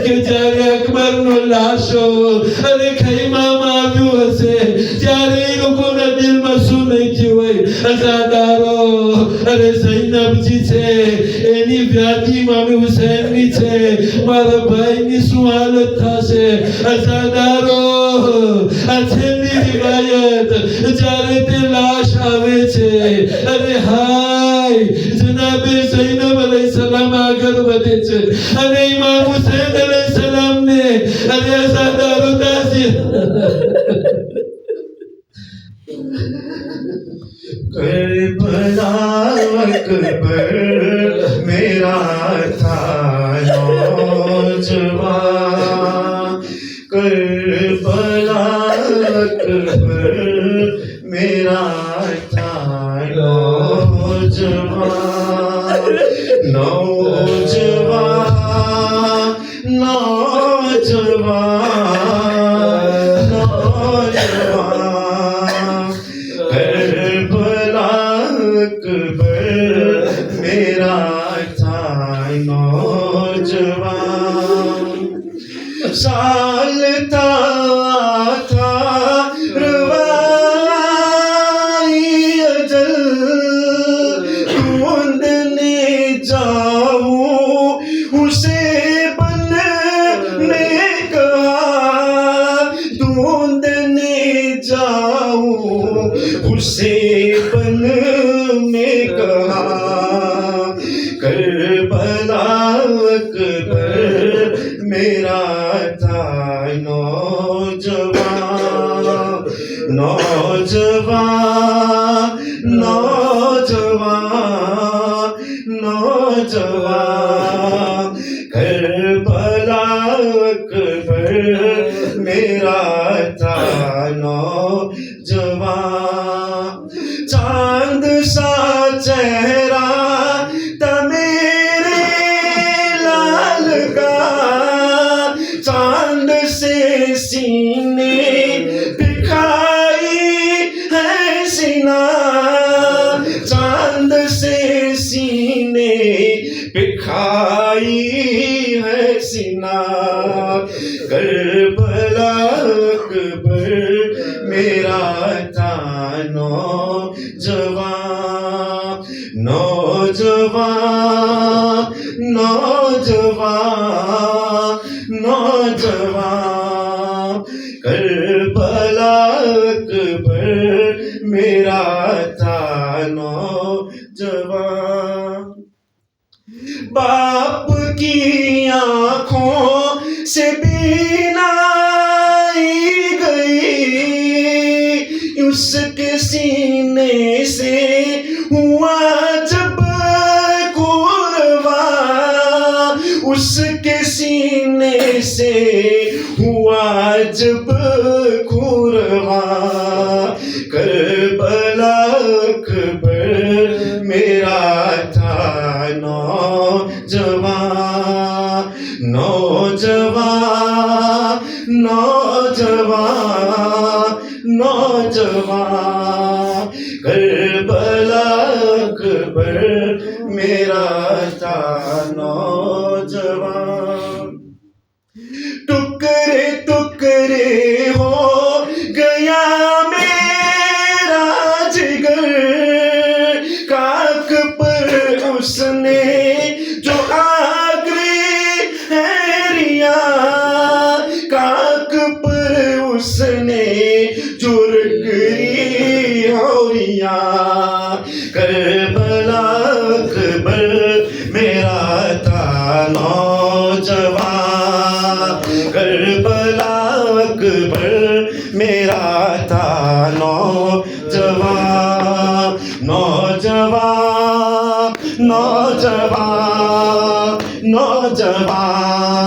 કે જ્યારે અકબરનો લાશો અરે ખૈમામાં આવ્યું હશે ત્યારે એ લોકોના દિલમાં શું નહીં થયું હોય. અઝાદારો અરે જૈનબજી છે એની વ્યાધિ ઇમામ હુસૈનની છે, મારા ભાઈની શું હાલત થશે. અઝાદારો આ છેલ્લી રિવાયત જ્યારે તે લાશ આવે છે અરે હાય જનાબે ઝૈનબ અલૈહિસ્સલામ આગળ વધે છે અને ઇમામ હુસૈન અલૈહિસ્સલામને અરે અઝાદારો
करबला अकबर मेरा था नौजवान, करबला अकबर मेरा था नौजवान, नौजवान नौजवान नौजवान, करबला अकबर मेरा था नौजवान. साल था रवाई अजल, ढूंढने जाऊं उसे बनने कहा, ढूंढने जाऊं उसे बनने कहा. करबला अकबर मेरा था नौजवान, नौजवान नौजवान नौजवान, करबला अकबर मेरा था नौजवान. चांद सा चेहरा था मेरे लाल का, चांद से सीने दिखाई है सीना, चांद से सीने दिखाई है सीना. करबला अकबर मेरा था नौजवान, नौजवान नौजवान नौजवान, करबला अकबर मेरा था नौजवान. बाप की आंखों से बीनाई गई, उसके सीने से हुआ जब कुर्बा, उसके सीने से हुआ जब कुर्बा. करबला अकबर मेरा था नौजवान, नौजवान नौजवान नौजवान, करबला अकबर मेरा था नौजवान. टुकड़े टुकड़े हो गया मेरा जिगर, खाक पर उसने जो आगरी है रिया, खाक पर उसने जो रगरी हो रिया. करबला अकबर मेरा था नौजवान, करबला अकबर मेरा था नौजवान, नौजवान नौजवान नौजवान.